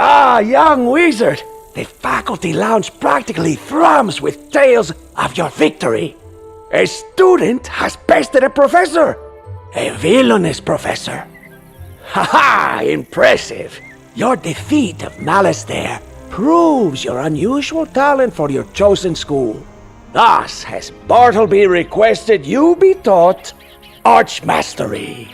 Ah, young wizard! The faculty lounge practically thrums with tales of your victory. A student has bested a professor. A villainous professor. Ha-ha! Impressive! Your defeat of Celestia proves your unusual talent for your chosen school. Thus has Bartleby requested you be taught Archmastery.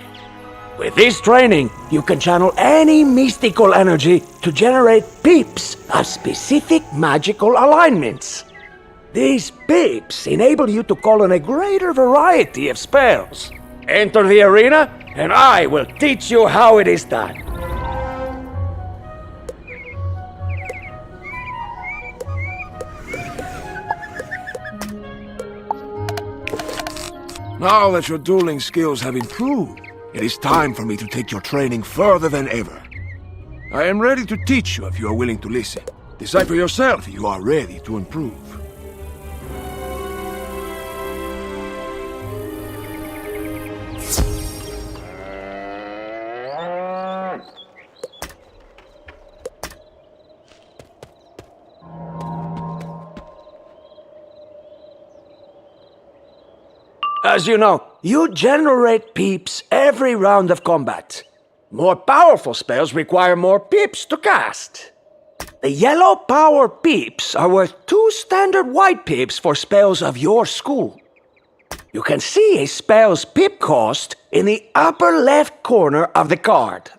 With this training, you can channel any mystical energy to generate pips of specific magical alignments. These pips enable you to call on a greater variety of spells. Enter the arena, and I will teach you how it is done. Now that your dueling skills have improved, it is time for me to take your training further than ever. I am ready to teach you if you are willing to listen. Decide for yourself if you are ready to improve. As you know, you generate pips every round of combat. More powerful spells require more pips to cast. The yellow power pips are worth 2 standard white pips for spells of your school. You can see a spell's pip cost in the upper left corner of the card.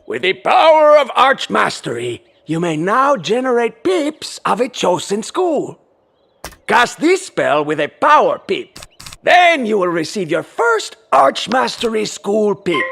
With the power of Archmastery, you may now generate pips of a chosen school. Cast this spell with a power pip. Then you will receive your first Archmastery School pip.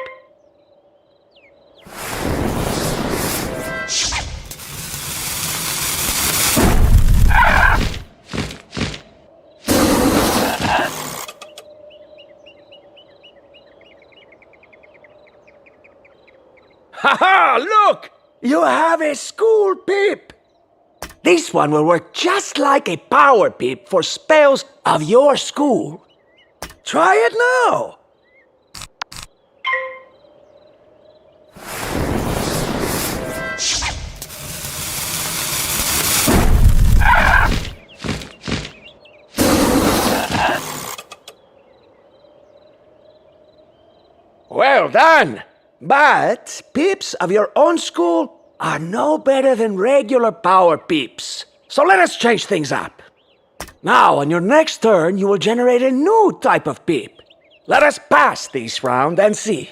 Ha-ha! Look! You have a school pip! This one will work just like a power pip for spells of your school. Try it now! Well done! But pips of your own school are no better than regular power pips. So let us change things up. Now, on your next turn, you will generate a new type of pip. Let us pass this round and see.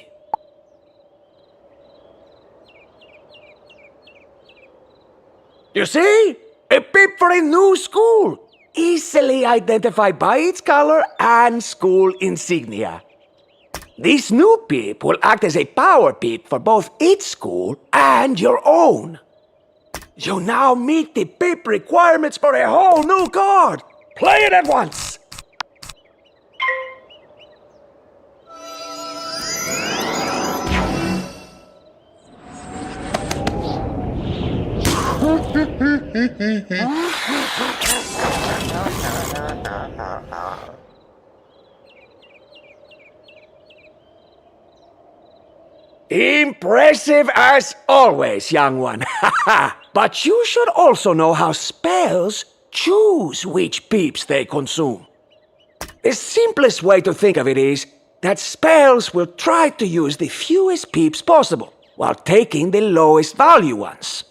You see? A pip for a new school. Easily identified by its color and school insignia. This new pip will act as a power pip for both its school and your own. You now meet the pip requirements for a whole new card. Play it at once! Impressive as always, young one. But you should also know how spells choose which pips they consume. The simplest way to think of it is that spells will try to use the fewest pips possible, while taking the lowest value ones.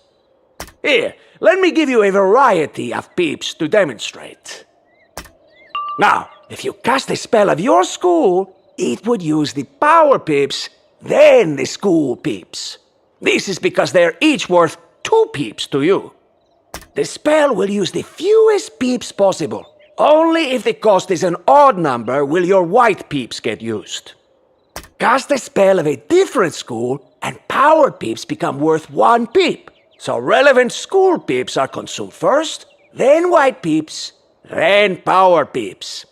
Here, let me give you a variety of pips to demonstrate. Now, if you cast a spell of your school, it would use the power pips, then the school pips. This is because they're each worth 2 pips to you. The spell will use the fewest pips possible. Only if the cost is an odd number will your white pips get used. Cast a spell of a different school and power pips become worth 1 pip. So relevant school pips are consumed first, then white pips, then power pips.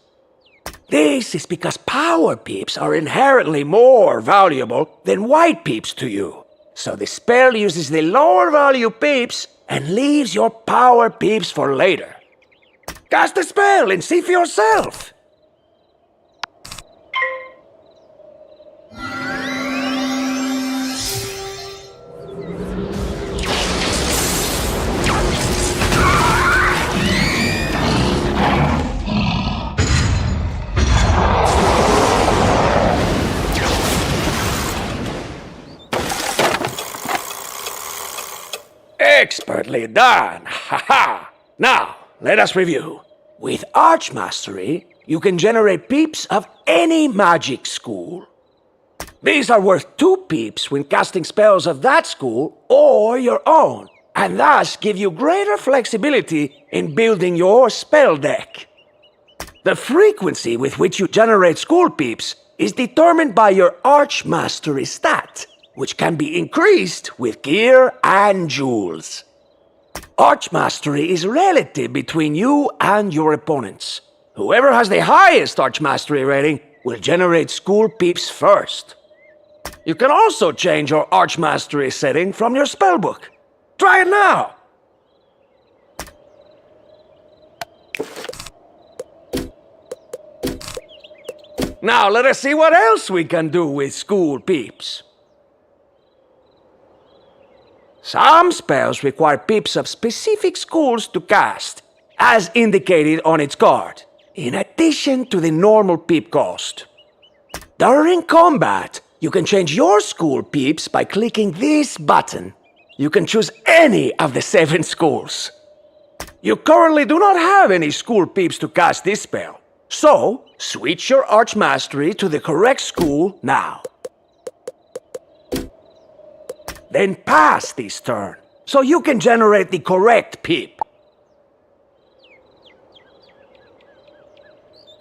This is because power pips are inherently more valuable than white pips to you. So the spell uses the lower value pips and leaves your power pips for later. Cast the spell and see for yourself. Perfectly done! Ha-ha! Now, let us review. With Archmastery, you can generate peeps of any magic school. These are worth 2 peeps when casting spells of that school or your own, and thus give you greater flexibility in building your spell deck. The frequency with which you generate school peeps is determined by your Archmastery stat, which can be increased with gear and jewels. Archmastery is relative between you and your opponents. Whoever has the highest Archmastery rating will generate school peeps first. You can also change your Archmastery setting from your spellbook. Try it now! Now let us see what else we can do with school peeps. Some spells require peeps of specific schools to cast, as indicated on its card, in addition to the normal peep cost. During combat, you can change your school peeps by clicking this button. You can choose any of the 7 schools. You currently do not have any school peeps to cast this spell, so switch your Archmastery to the correct school now. Then pass this turn, so you can generate the correct peep.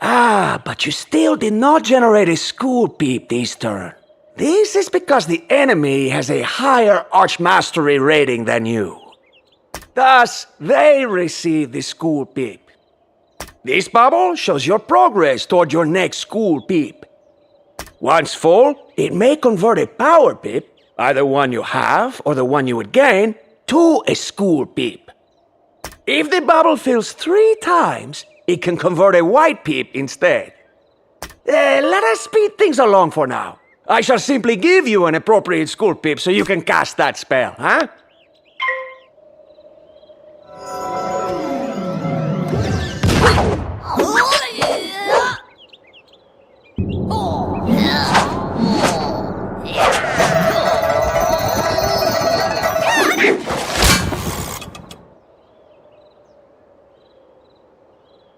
But you still did not generate a school peep this turn. This is because the enemy has a higher Archmastery rating than you. Thus, they receive the school peep. This bubble shows your progress toward your next school peep. Once full, it may convert a power peep, either one you have or the one you would gain, to a school peep. If the bubble fills 3 times, it can convert a white peep instead. Let us speed things along for now. I shall simply give you an appropriate school peep so you can cast that spell, huh?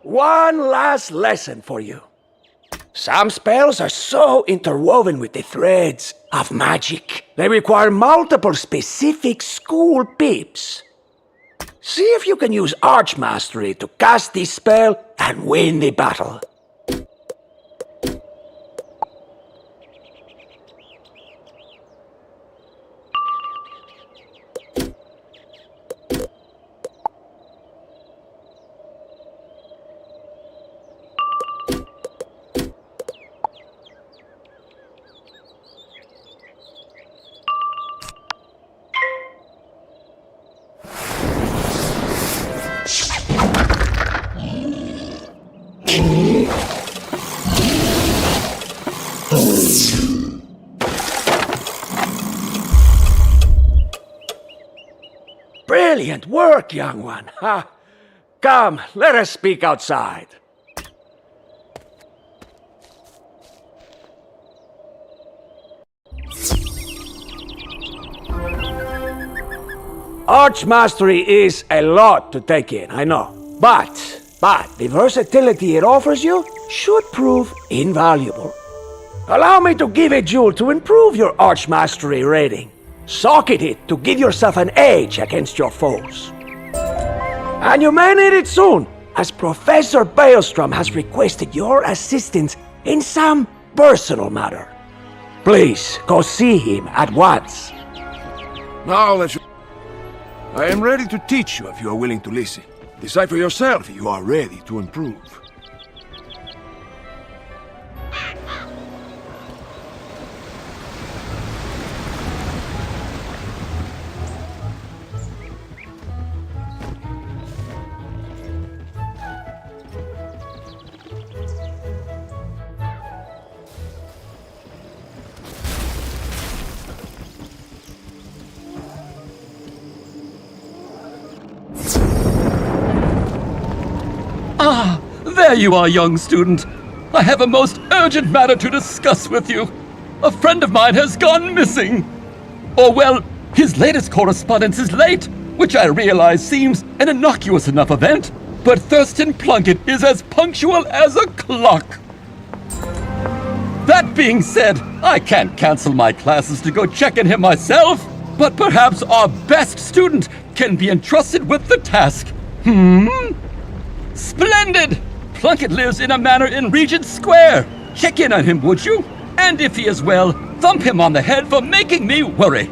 One last lesson for you. Some spells are so interwoven with the threads of magic, they require multiple specific school peeps. See if you can use Archmastery to cast this spell and win the battle. Brilliant work, young one. Come, let us speak outside. Archmastery is a lot to take in, I know. But the versatility it offers you should prove invaluable. Allow me to give a jewel to improve your Archmastery rating. Socket it to give yourself an edge against your foes. And you may need it soon, as Professor Baelstrom has requested your assistance in some personal matter. Please, go see him at once. Now that I am ready to teach you if you are willing to listen. Decide for yourself if you are ready to improve. Ah, there you are, young student. I have a most urgent matter to discuss with you. A friend of mine has gone missing. Or, well, his latest correspondence is late, which I realize seems an innocuous enough event, but Thurston Plunkett is as punctual as a clock. That being said, I can't cancel my classes to go check on him myself, but perhaps our best student can be entrusted with the task. Splendid! Plunkett lives in a manor in Regent Square. Check in on him, would you? And if he is well, thump him on the head for making me worry.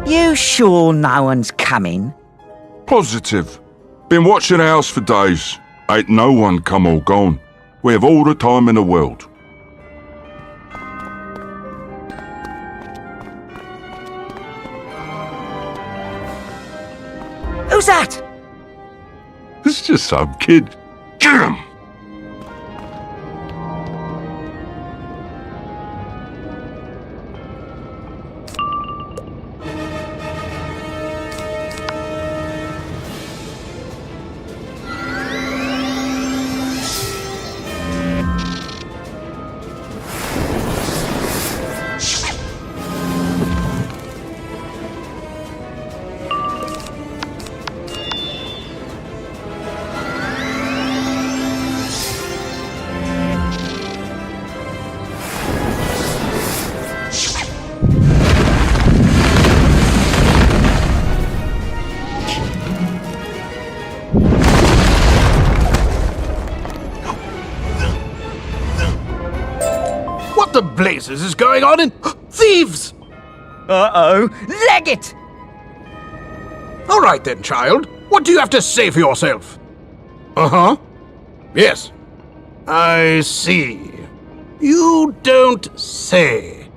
You sure no one's coming? Positive. Been watching the house for days. Ain't no one come or gone. We have all the time in the world. Who's that? It's just some kid. Get him! What the blazes is going on in... Thieves! Uh-oh. Leg it! All right then, child. What do you have to say for yourself? Uh-huh. Yes. I see. You don't say.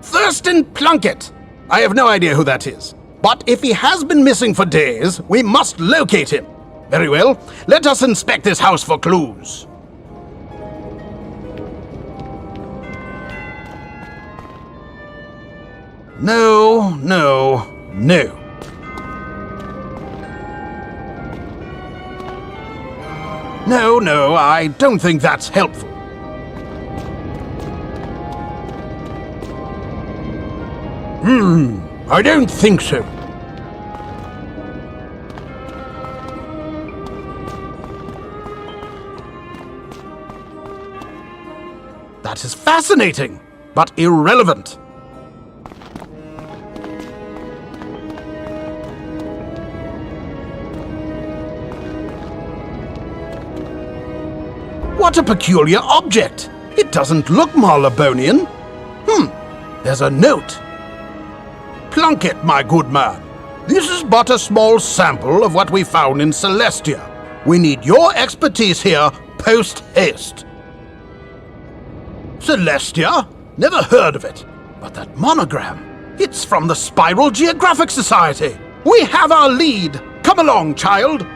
Thurston Plunkett. I have no idea who that is. But if he has been missing for days, we must locate him. Very well. Let us inspect this house for clues. No, no, no. No, I don't think that's helpful. I don't think so. That is fascinating, but irrelevant. What a peculiar object! It doesn't look Marlebonian. There's a note. Plunkett, my good man. This is but a small sample of what we found in Celestia. We need your expertise here post-haste. Celestia? Never heard of it. But that monogram, it's from the Spiral Geographic Society. We have our lead. Come along, child.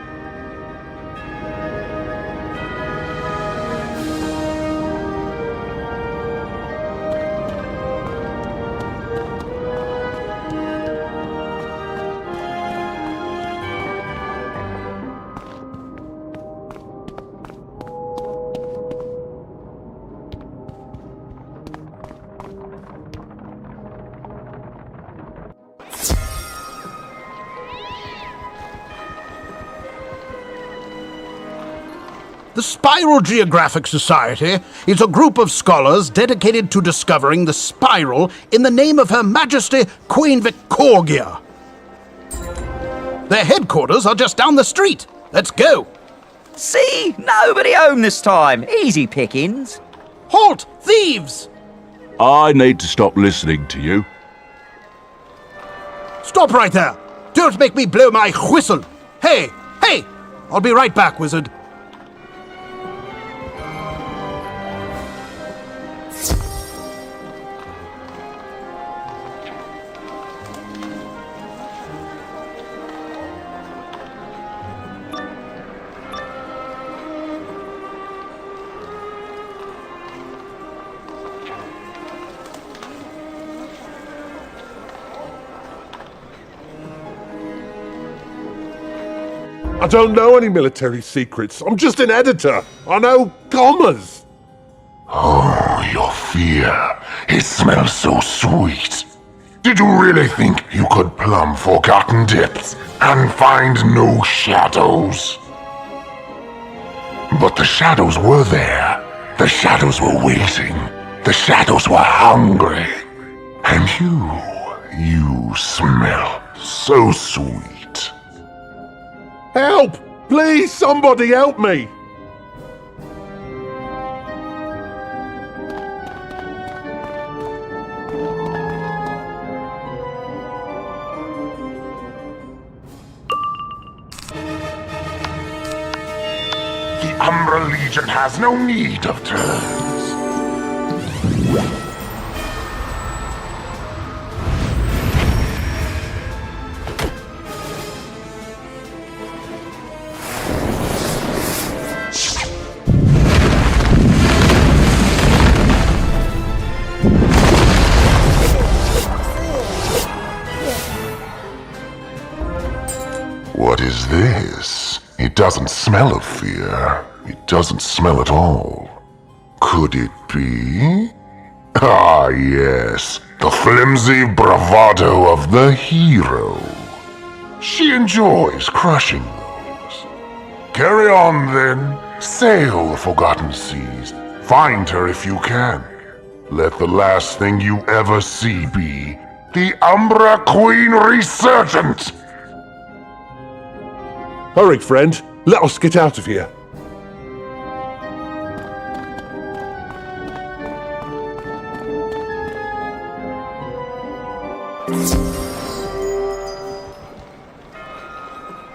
The Spiral Geographic Society is a group of scholars dedicated to discovering the spiral in the name of Her Majesty Queen Victorgia. Their headquarters are just down the street. Let's go. See? Nobody home this time. Easy pickings. Halt! Thieves! I need to stop listening to you. Stop right there! Don't make me blow my whistle! Hey! Hey! I'll be right back, wizard. I don't know any military secrets. I'm just an editor. I know commas. Oh, your fear. It smells so sweet. Did you really think you could plumb forgotten depths and find no shadows? But the shadows were there. The shadows were waiting. The shadows were hungry. And you smell so sweet. Help! Please, somebody help me! The Umbra Legion has no need of turns. What is this? It doesn't smell of fear. It doesn't smell at all. Could it be? Ah, yes. The flimsy bravado of the hero. She enjoys crushing those. Carry on, then. Sail the forgotten seas. Find her if you can. Let the last thing you ever see be the Umbra Queen Resurgent! Hurry, friend. Let us get out of here.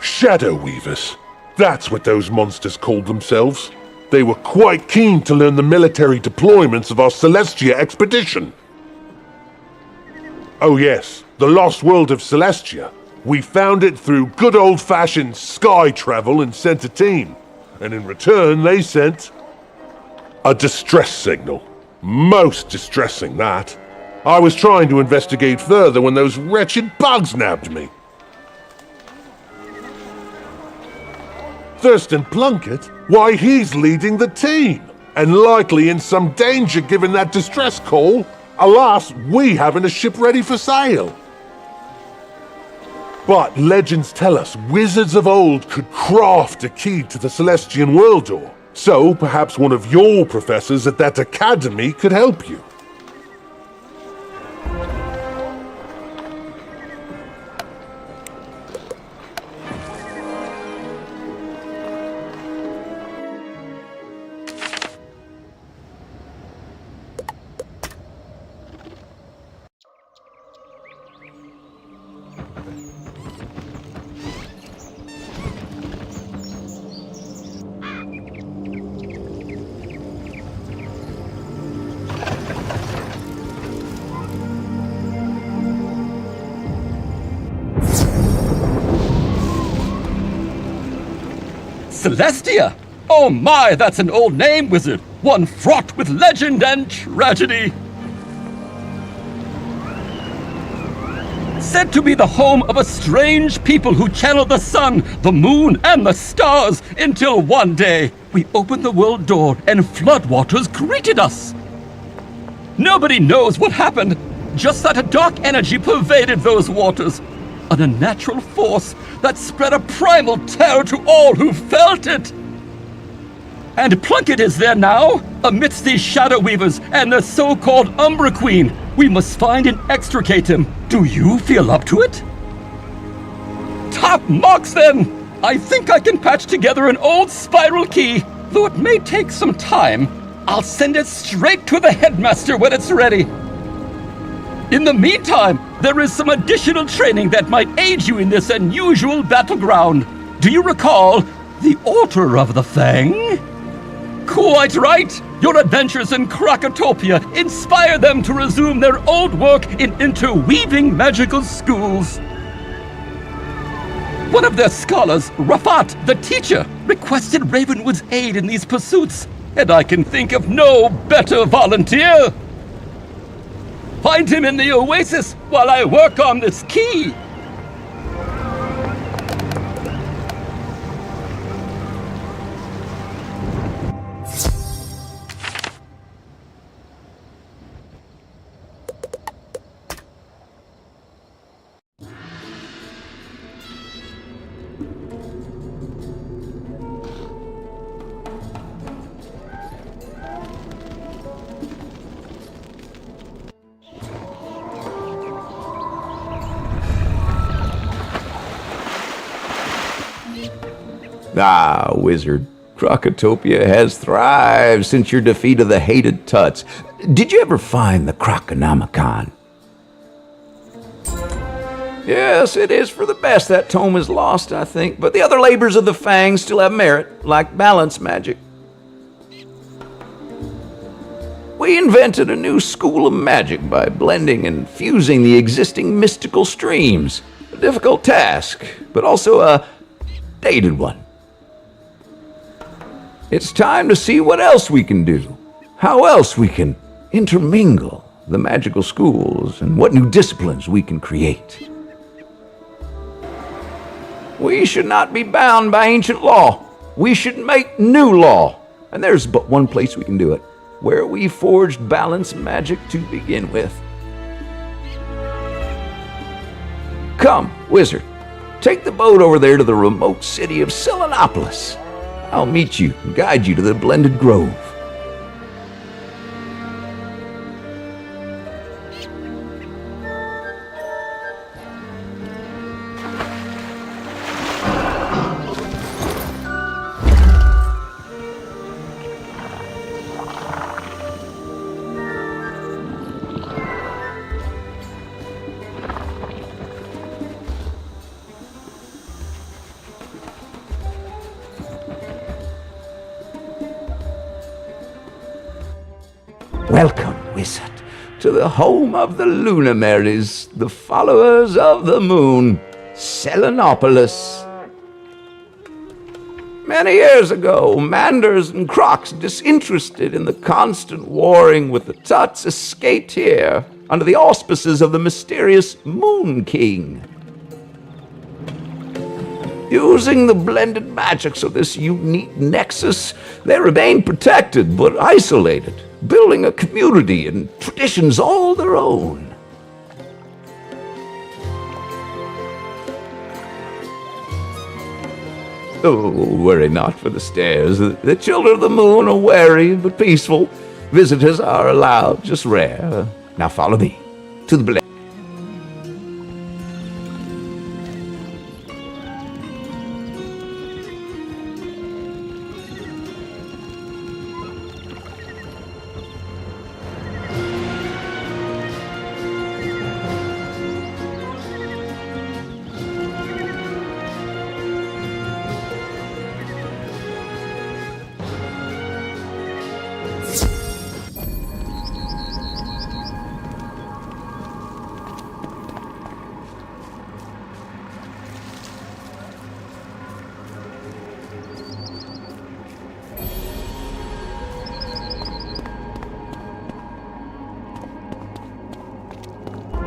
Shadow Weavers. That's what those monsters called themselves. They were quite keen to learn the military deployments of our Celestia expedition. Oh yes, the lost world of Celestia. We found it through good old-fashioned sky travel and sent a team. And in return, they sent a distress signal. Most distressing, that. I was trying to investigate further when those wretched bugs nabbed me. Thurston Plunkett? Why, he's leading the team, and likely in some danger given that distress call. Alas, we haven't a ship ready for sail. But legends tell us wizards of old could craft a key to the Celestian world door. So perhaps one of your professors at that academy could help you. Celestia! Oh my, that's an old name, wizard. One fraught with legend and tragedy. Said to be the home of a strange people who channel the sun, the moon, and the stars, until one day we opened the world door and floodwaters greeted us. Nobody knows what happened, just that a dark energy pervaded those waters. An unnatural force that spread a primal terror to all who felt it. And Plunkett is there now, amidst these Shadow Weavers and the so-called Umbra Queen. We must find and extricate him. Do you feel up to it? Top marks then! I think I can patch together an old spiral key. Though it may take some time, I'll send it straight to the headmaster when it's ready. In the meantime, there is some additional training that might aid you in this unusual battleground. Do you recall the Altar of the Fang? Quite right! Your adventures in Krakatopia inspire them to resume their old work in interweaving magical schools. One of their scholars, Rafat, the teacher, requested Ravenwood's aid in these pursuits, and I can think of no better volunteer. Find him in the oasis while I work on this key. Ah, wizard. Krakatopia has thrived since your defeat of the hated Tuts. Did you ever find the Krakonomicon? Yes, it is for the best that tome is lost, I think, but the other labors of the Fang still have merit, like balance magic. We invented a new school of magic by blending and fusing the existing mystical streams. A difficult task, but also a dated one. It's time to see what else we can do, how else we can intermingle the magical schools, and what new disciplines we can create. We should not be bound by ancient law. We should make new law, and there's but one place we can do it, where we forged balance magic to begin with. Come, wizard, take the boat over there to the remote city of Selenopolis. I'll meet you and guide you to the Blended Grove. Welcome, wizard, to the home of the Lunamarys, the followers of the moon, Selenopolis. Many years ago, Manders and Crocs, disinterested in the constant warring with the Tuts, escaped here under the auspices of the mysterious Moon King. Using the blended magics of this unique nexus, they remained protected but isolated, building a community and traditions all their own. Oh, worry not for the stairs. The children of the moon are wary but peaceful. Visitors are allowed, just rare. Now follow me to the blend.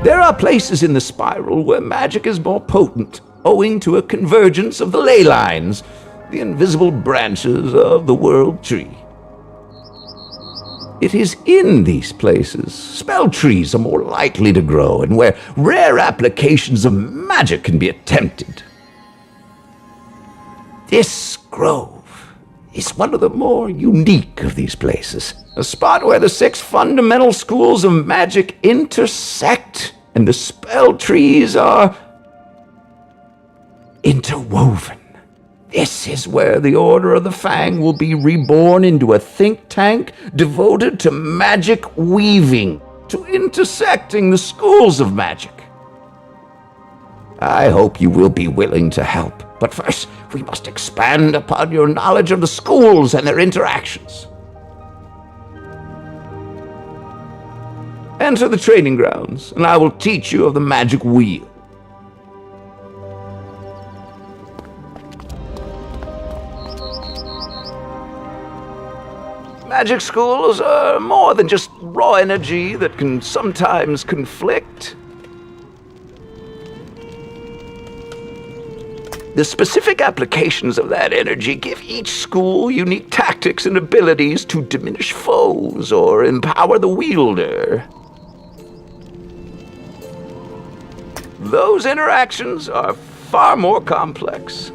There are places in the spiral where magic is more potent, owing to a convergence of the ley lines, the invisible branches of the world tree. It is in these places spell trees are more likely to grow and where rare applications of magic can be attempted. This grove is one of the more unique of these places, a spot where the 6 fundamental schools of magic intersect and the spell trees are interwoven. This is where the Order of the Fang will be reborn into a think tank devoted to magic weaving, to intersecting the schools of magic. I hope you will be willing to help, but first we must expand upon your knowledge of the schools and their interactions. Enter the training grounds, and I will teach you of the magic wheel. Magic schools are more than just raw energy that can sometimes conflict. The specific applications of that energy give each school unique tactics and abilities to diminish foes or empower the wielder. Those interactions are far more complex.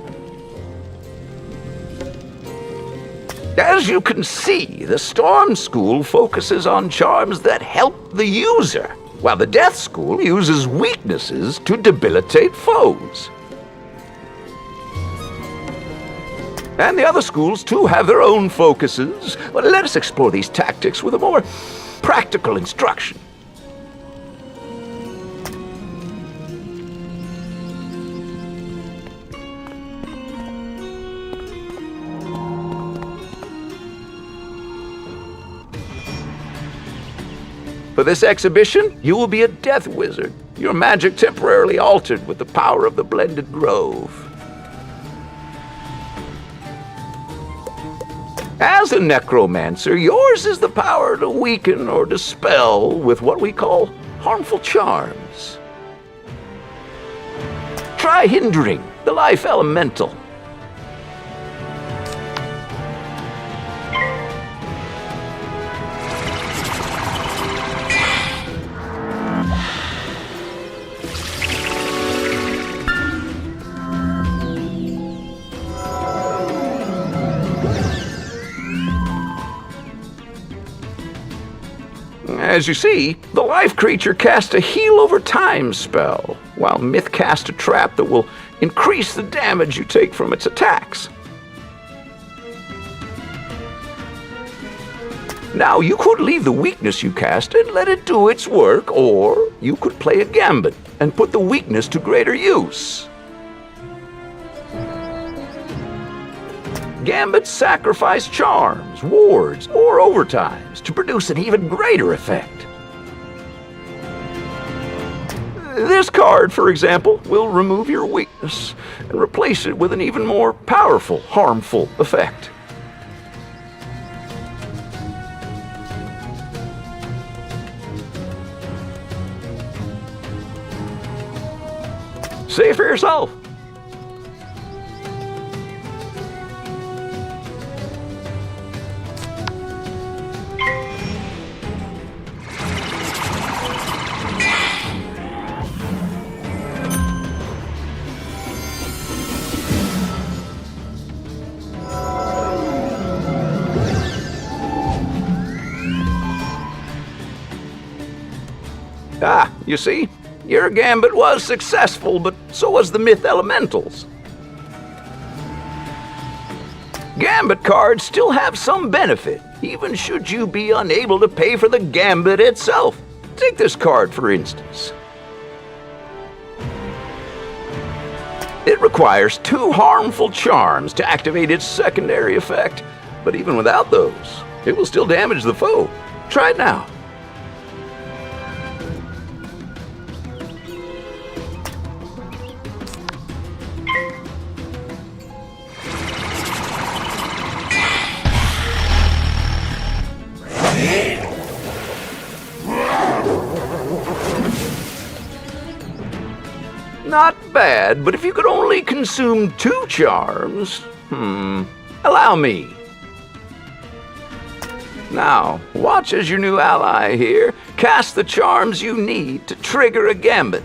As you can see, the Storm School focuses on charms that help the user, while the Death School uses weaknesses to debilitate foes. And the other schools, too, have their own focuses, but let us explore these tactics with a more practical instruction. For this exhibition, you will be a death wizard, your magic temporarily altered with the power of the Blended Grove. As a necromancer, yours is the power to weaken or dispel with what we call harmful charms. Try hindering the life elemental. As you see, the life creature casts a heal over time spell, while Myth casts a trap that will increase the damage you take from its attacks. Now, you could leave the weakness you cast and let it do its work, or you could play a gambit and put the weakness to greater use. Gambits sacrifice charms, wards, or overtimes to produce an even greater effect. This card, for example, will remove your weakness and replace it with an even more powerful, harmful effect. Say it for yourself. Ah, you see? Your gambit was successful, but so was the Myth Elementals. Gambit cards still have some benefit, even should you be unable to pay for the gambit itself. Take this card, for instance. It requires 2 harmful charms to activate its secondary effect, but even without those, it will still damage the foe. Try it now. Not bad, but if you could only consume 2 charms, allow me. Now, watch as your new ally here cast the charms you need to trigger a gambit.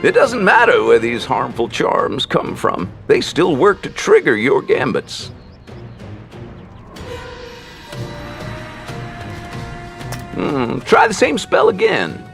It doesn't matter where these harmful charms come from. They still work to trigger your gambits. Try the same spell again.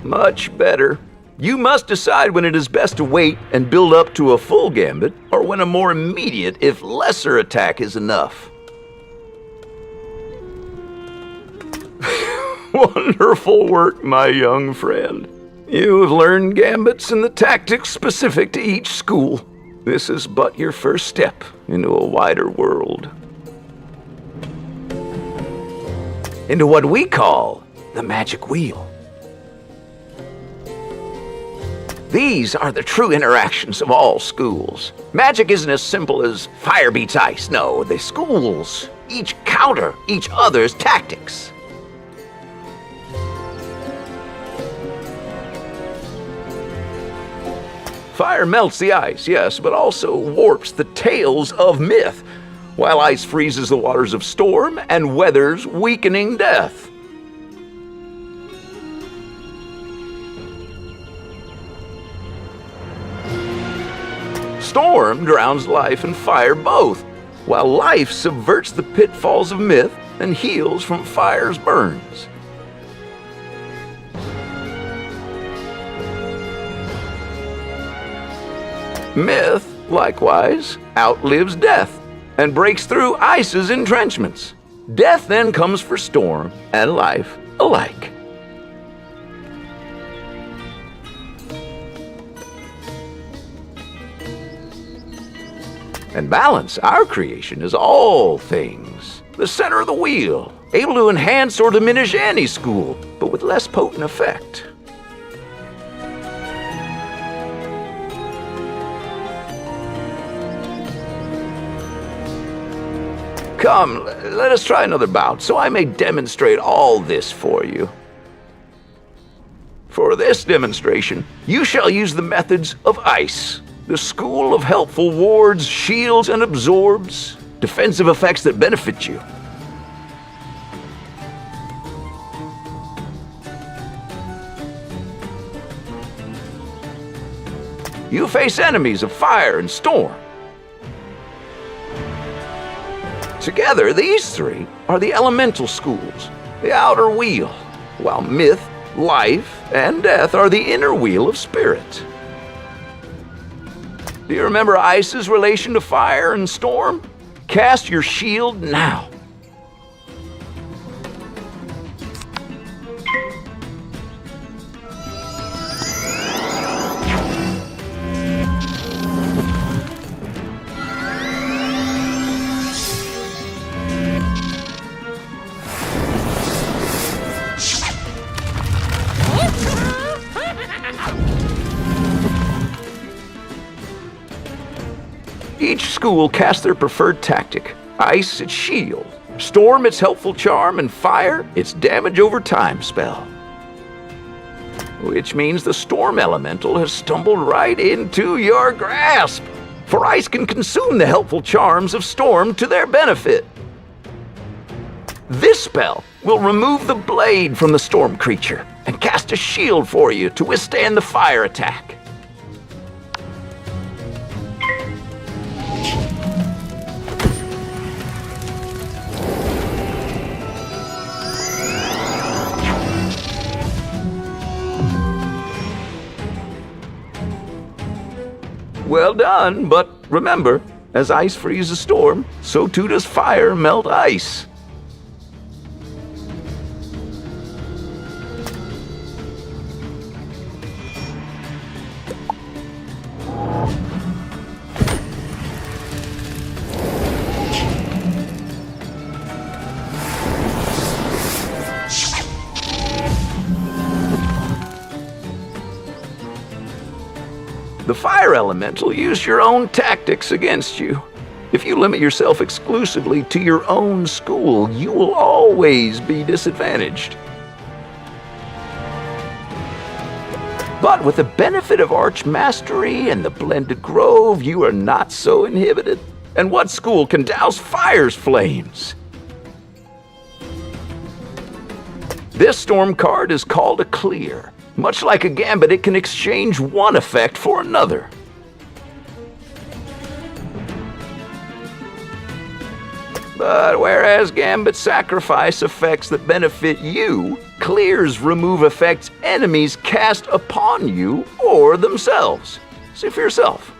Much better. You must decide when it is best to wait and build up to a full gambit, or when a more immediate, if lesser attack is enough. Wonderful work, my young friend. You have learned gambits and the tactics specific to each school. This is but your first step into a wider world. Into what we call the magic wheel. These are the true interactions of all schools. Magic isn't as simple as fire beats ice. No, the schools each counter each other's tactics. Fire melts the ice, yes, but also warps the tales of myth, while ice freezes the waters of storm and weathers weakening death. Storm drowns life and fire both, while life subverts the pitfalls of myth and heals from fire's burns. Myth, likewise, outlives death and breaks through ice's entrenchments. Death then comes for storm and life alike. And balance, our creation, is all things. The center of the wheel, able to enhance or diminish any school, but with less potent effect. Come, let us try another bout, so I may demonstrate all this for you. For this demonstration, you shall use the methods of ice, the school of helpful wards, shields, and absorbs, defensive effects that benefit you. You face enemies of fire and storm. Together, these three are the elemental schools, the outer wheel, while myth, life, and death are the inner wheel of spirit. Do you remember ice's relation to fire and storm? Cast your shield now. Each school casts their preferred tactic. Ice, its shield. Storm, its helpful charm. And fire, its damage over time spell. Which means the storm elemental has stumbled right into your grasp. For ice can consume the helpful charms of storm to their benefit. This spell will remove the blade from the storm creature and cast a shield for you to withstand the fire attack. Well done, but remember, as ice freezes storm, so too does fire melt ice. The fire elemental use your own tactics against you. If you limit yourself exclusively to your own school, you will always be disadvantaged. But with the benefit of arch mastery and the blended grove, you are not so inhibited. And what school can douse fire's flames? This storm card is called a clear. Much like a gambit, it can exchange one effect for another. But whereas gambits sacrifice effects that benefit you, clears remove effects enemies cast upon you or themselves. See for yourself.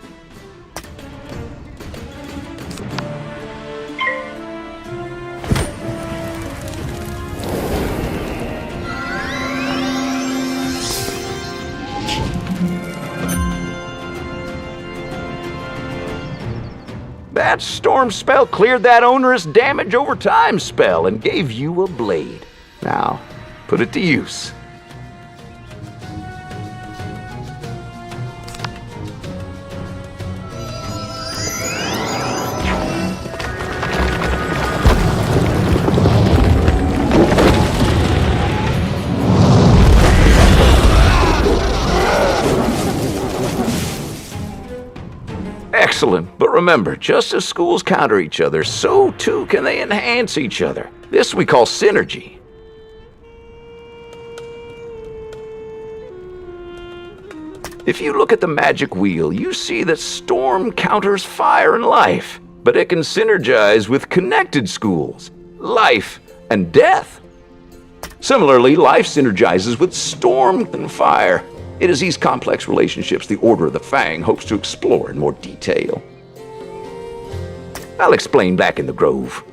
That storm spell cleared that onerous damage over time spell and gave you a blade. Now, put it to use. Excellent, but remember, just as schools counter each other, so too can they enhance each other. This we call synergy. If you look at the magic wheel, you see that storm counters fire and life, but it can synergize with connected schools, life and death. Similarly, life synergizes with storm and fire. It is these complex relationships the Order of the Fang hopes to explore in more detail. I'll explain back in the Grove.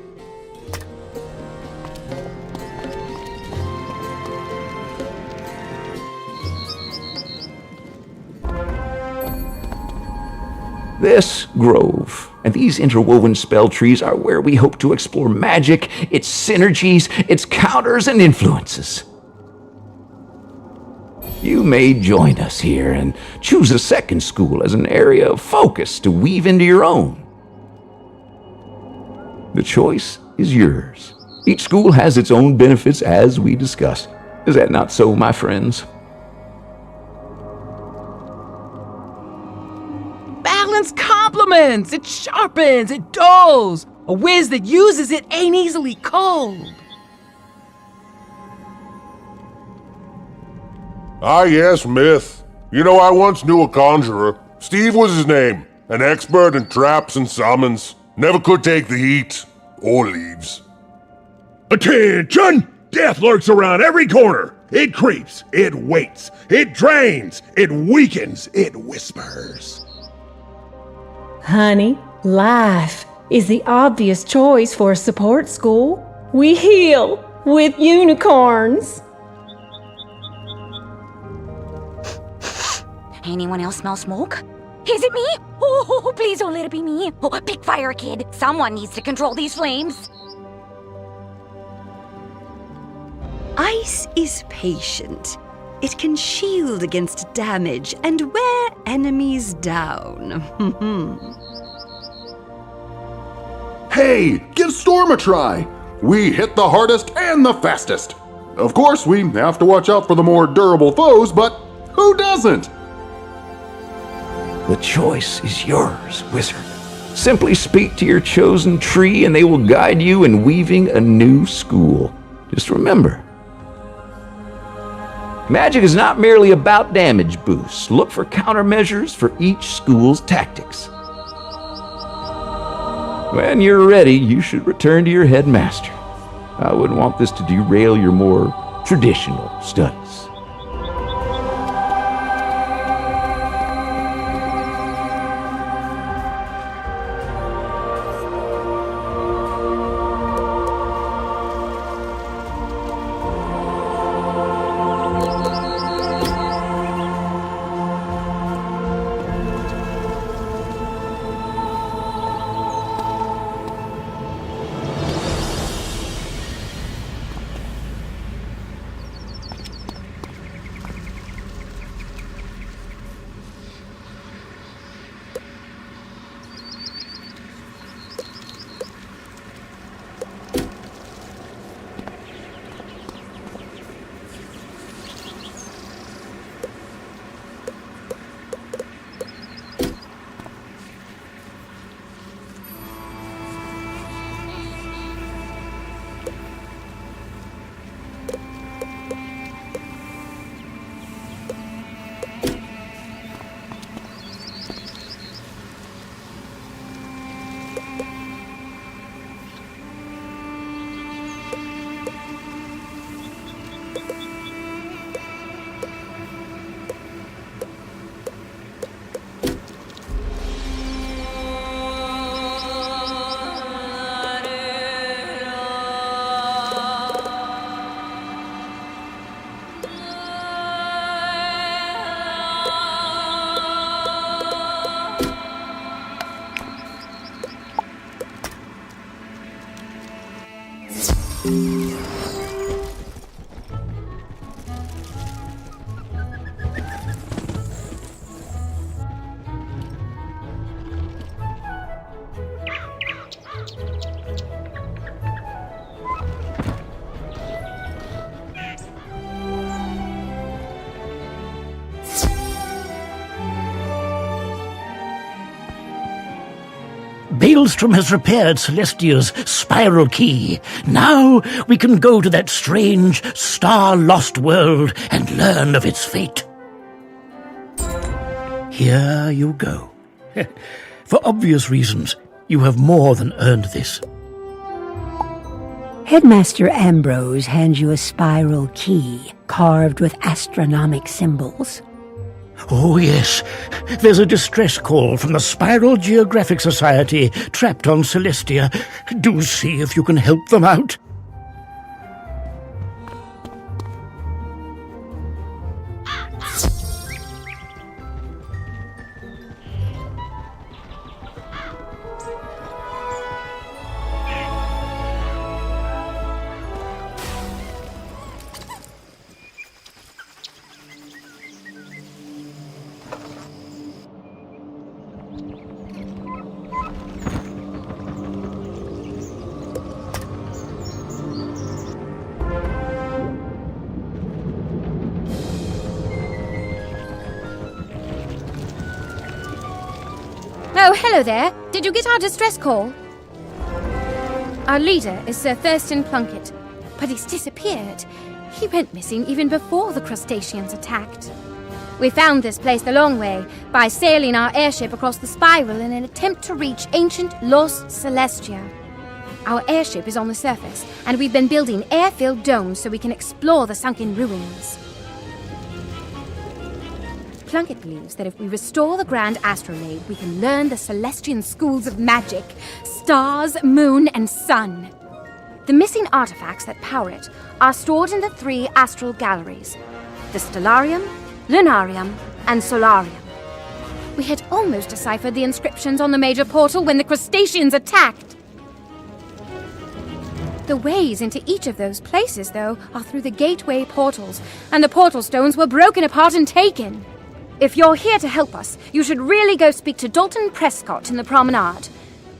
This grove and these interwoven spell trees are where we hope to explore magic, its synergies, its counters and influences. You may join us here and choose a second school as an area of focus to weave into your own. The choice is yours. Each school has its own benefits as we discussed. Is that not so, my friends? Balance complements, it sharpens, it dulls. A whiz that uses it ain't easily cold. Ah, yes, myth. You know, I once knew a conjurer. Steve was his name. An expert in traps and summons. Never could take the heat. Or leaves. Attention! Death lurks around every corner. It creeps, it waits, it drains, it weakens, it whispers. Honey, life is the obvious choice for a support school. We heal with unicorns. Anyone else smell smoke? Is it me? Oh, please don't let it be me. Oh, pick fire, kid. Someone needs to control these flames. Ice is patient. It can shield against damage and wear enemies down. Hey, give Storm a try. We hit the hardest and the fastest. Of course, we have to watch out for the more durable foes, but who doesn't? The choice is yours, wizard. Simply speak to your chosen tree and they will guide you in weaving a new school. Just remember, magic is not merely about damage boosts. Look for countermeasures for each school's tactics. When you're ready, you should return to your headmaster. I wouldn't want this to derail your more traditional studies. Baelstrom has repaired Celestia's spiral key. Now we can go to that strange, star-lost world and learn of its fate. Here you go. For obvious reasons, you have more than earned this. Headmaster Ambrose hands you a spiral key carved with astronomic symbols. Oh, yes. There's a distress call from the Spiral Geographic Society trapped on Celestia. Do see if you can help them out. Oh, hello there. Did you get our distress call? Our leader is Sir Thurston Plunkett, but he's disappeared. He went missing even before the crustaceans attacked. We found this place the long way, by sailing our airship across the spiral in an attempt to reach ancient lost Celestia. Our airship is on the surface, and we've been building air-filled domes so we can explore the sunken ruins. Plunkett believes that if we restore the Grand Astrolabe, we can learn the Celestian schools of magic, stars, moon, and sun. The missing artifacts that power it are stored in the 3 astral galleries, the Stellarium, Lunarium, and Solarium. We had almost deciphered the inscriptions on the major portal when the crustaceans attacked. The ways into each of those places, though, are through the gateway portals, and the portal stones were broken apart and taken. If you're here to help us, you should really go speak to Dalton Prescott in the promenade.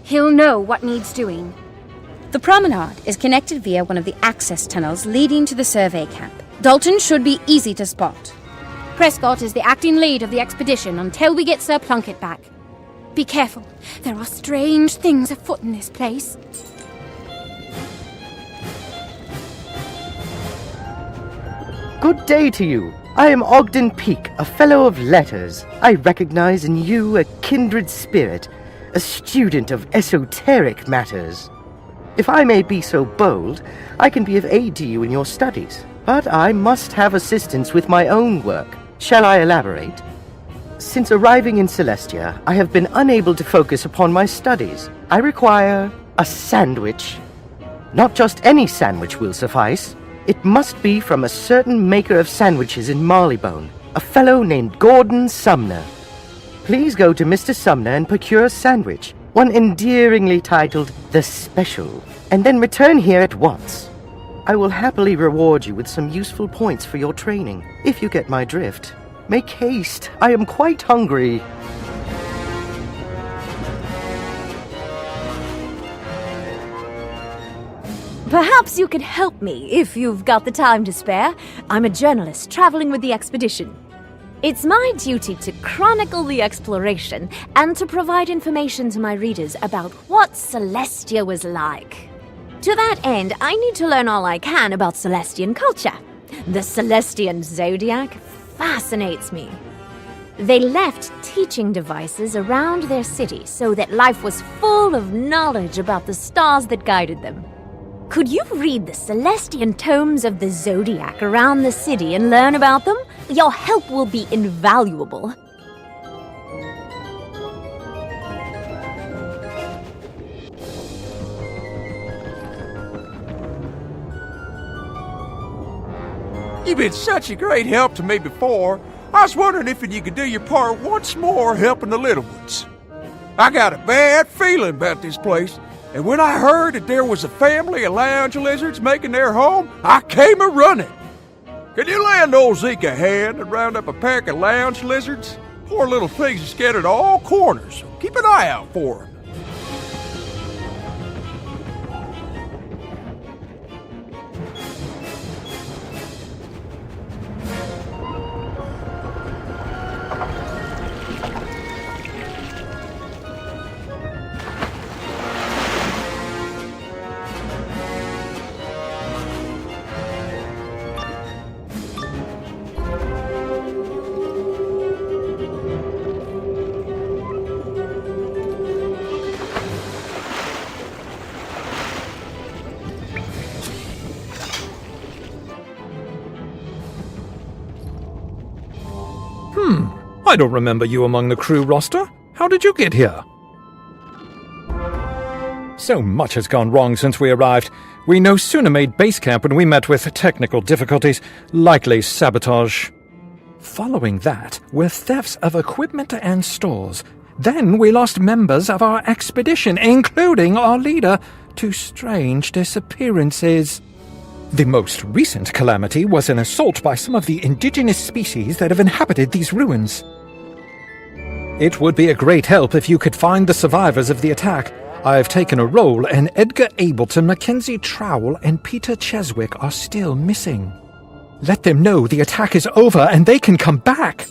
He'll know what needs doing. The promenade is connected via one of the access tunnels leading to the survey camp. Dalton should be easy to spot. Prescott is the acting lead of the expedition until we get Sir Plunkett back. Be careful. There are strange things afoot in this place. Good day to you. I am Ogden Peake, a Fellow of Letters. I recognize in you a kindred spirit, a student of esoteric matters. If I may be so bold, I can be of aid to you in your studies, but I must have assistance with my own work. Shall I elaborate? Since arriving in Celestia, I have been unable to focus upon my studies. I require a sandwich. Not just any sandwich will suffice. It must be from a certain maker of sandwiches in Marleybone, a fellow named Gordon Sumner. Please go to Mr. Sumner and procure a sandwich, one endearingly titled The Special, and then return here at once. I will happily reward you with some useful points for your training, if you get my drift. Make haste, I am quite hungry. Perhaps you could help me if you've got the time to spare. I'm a journalist traveling with the expedition. It's my duty to chronicle the exploration and to provide information to my readers about what Celestia was like. To that end, I need to learn all I can about Celestian culture. The Celestian zodiac fascinates me. They left teaching devices around their city so that life was full of knowledge about the stars that guided them. Could you read the Celestian tomes of the Zodiac around the city and learn about them? Your help will be invaluable. You've been such a great help to me before. I was wondering if you could do your part once more helping the little ones. I got a bad feeling about this place. And when I heard that there was a family of lounge lizards making their home, I came a-running. Can you lend old Zeke a hand and round up a pack of lounge lizards? Poor little things are scattered all corners, so keep an eye out for them. I don't remember you among the crew roster. How did you get here? So much has gone wrong since we arrived. We no sooner made base camp when we met with technical difficulties, likely sabotage. Following that were thefts of equipment and stores. Then we lost members of our expedition, including our leader, to strange disappearances. The most recent calamity was an assault by some of the indigenous species that have inhabited these ruins. It would be a great help if you could find the survivors of the attack. I've taken a role, and Edgar Ableton, Mackenzie Trowell, and Peter Cheswick are still missing. Let them know the attack is over and they can come back.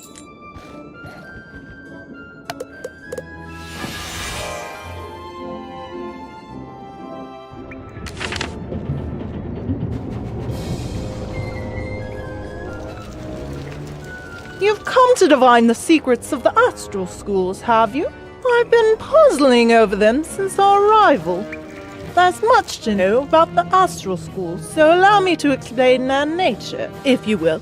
You've come to divine the secrets of the astral schools, have you? I've been puzzling over them since our arrival. There's much to know about the astral schools, so allow me to explain their nature, if you will.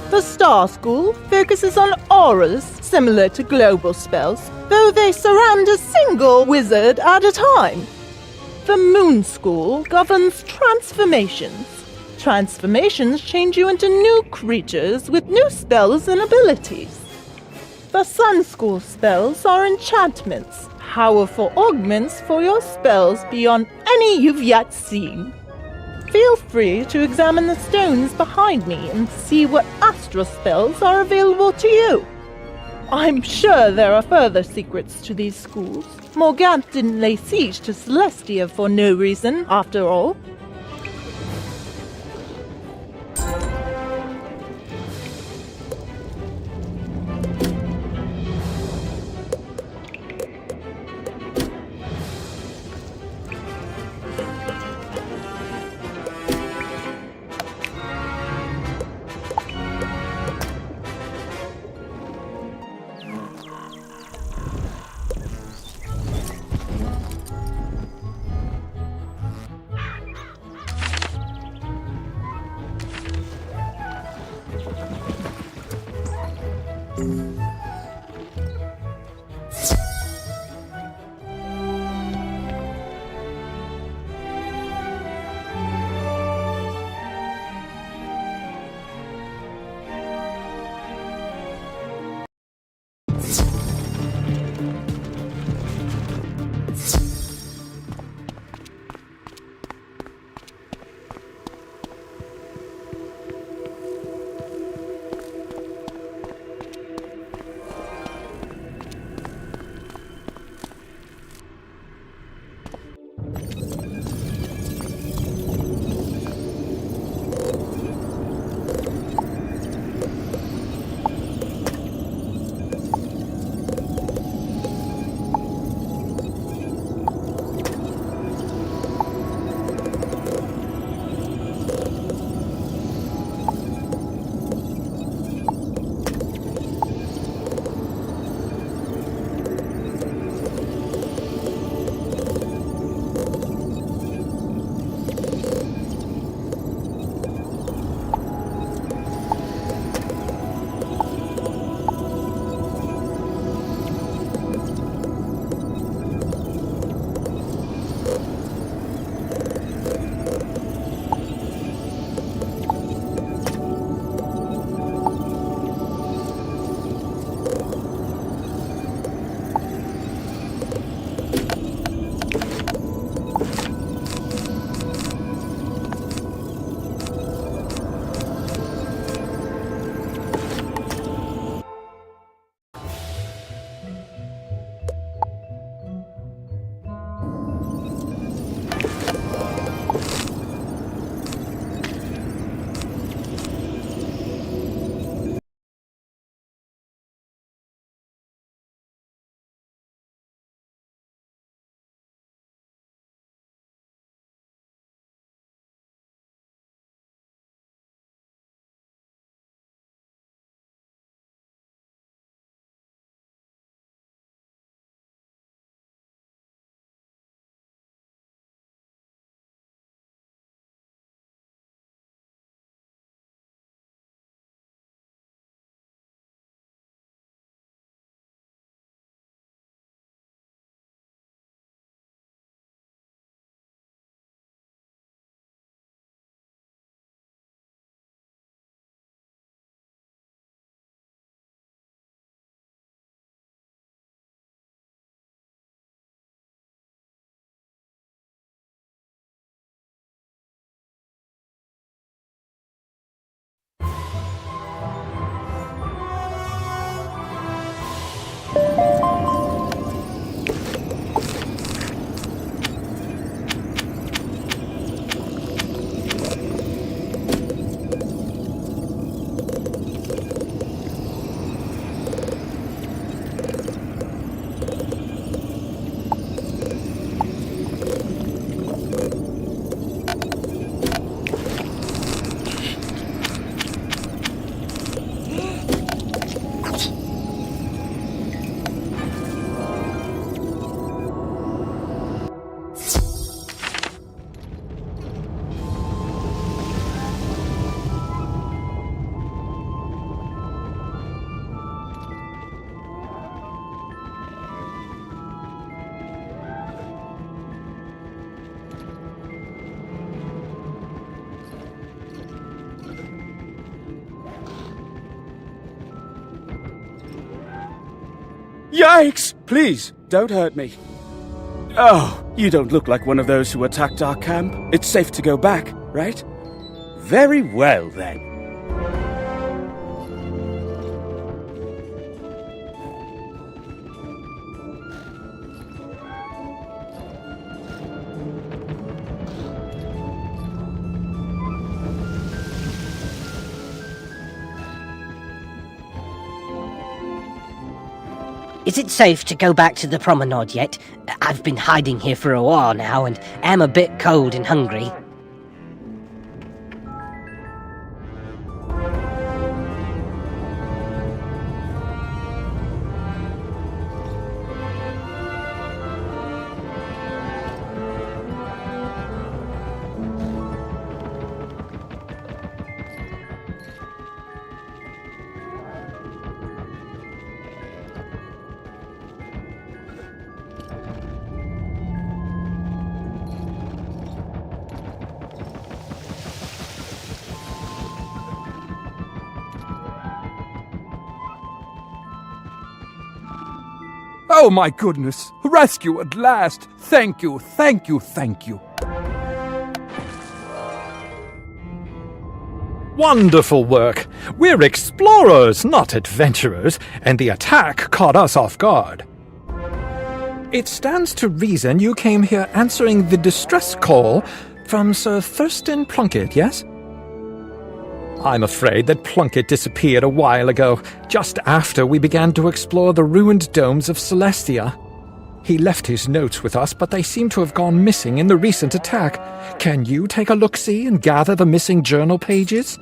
The Star School focuses on auras similar to global spells, though they surround a single wizard at a time. The Moon School governs transformations. Transformations change you into new creatures with new spells and abilities. The Sun School spells are enchantments, powerful augments for your spells beyond any you've yet seen. Feel free to examine the stones behind me and see what astral spells are available to you. I'm sure there are further secrets to these schools. Morganthe didn't lay siege to Celestia for no reason, after all. Yikes! Please, don't hurt me. Oh, you don't look like one of those who attacked our camp. It's safe to go back, right? Very well, then. Is it safe to go back to the promenade yet? I've been hiding here for a while now and am a bit cold and hungry. Oh my goodness! Rescue at last! Thank you, thank you, thank you. Wonderful work. We're explorers, not adventurers, and the attack caught us off guard. It stands to reason you came here answering the distress call from Sir Thurston Plunkett, yes? I'm afraid that Plunkett disappeared a while ago, just after we began to explore the ruined domes of Celestia. He left his notes with us, but they seem to have gone missing in the recent attack. Can you take a look-see and gather the missing journal pages?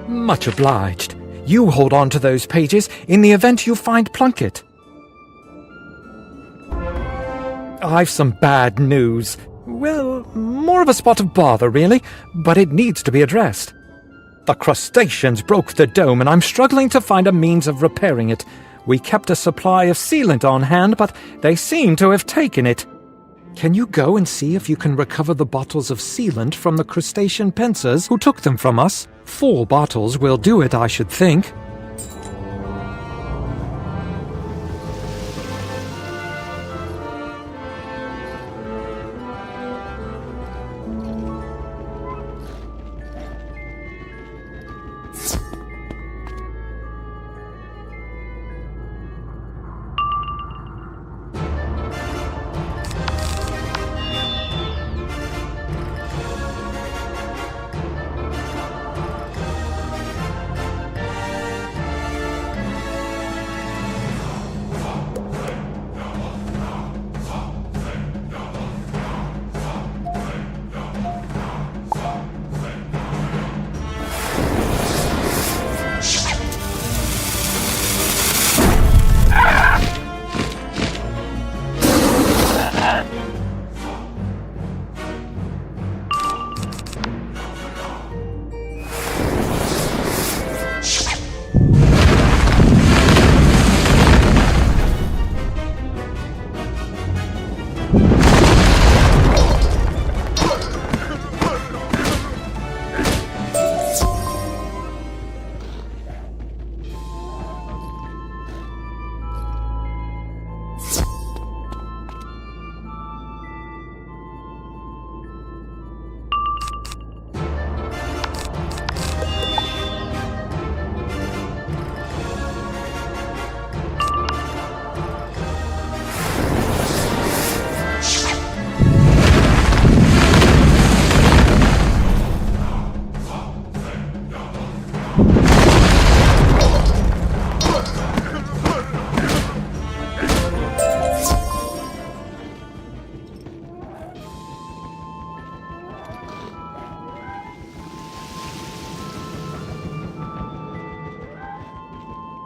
Much obliged. You hold on to those pages in the event you find Plunkett. I've some bad news. Well, more of a spot of bother, really, but it needs to be addressed. The crustaceans broke the dome, and I'm struggling to find a means of repairing it. We kept a supply of sealant on hand, but they seem to have taken it. Can you go and see if you can recover the bottles of sealant from the crustacean pincers who took them from us? 4 bottles will do it, I should think.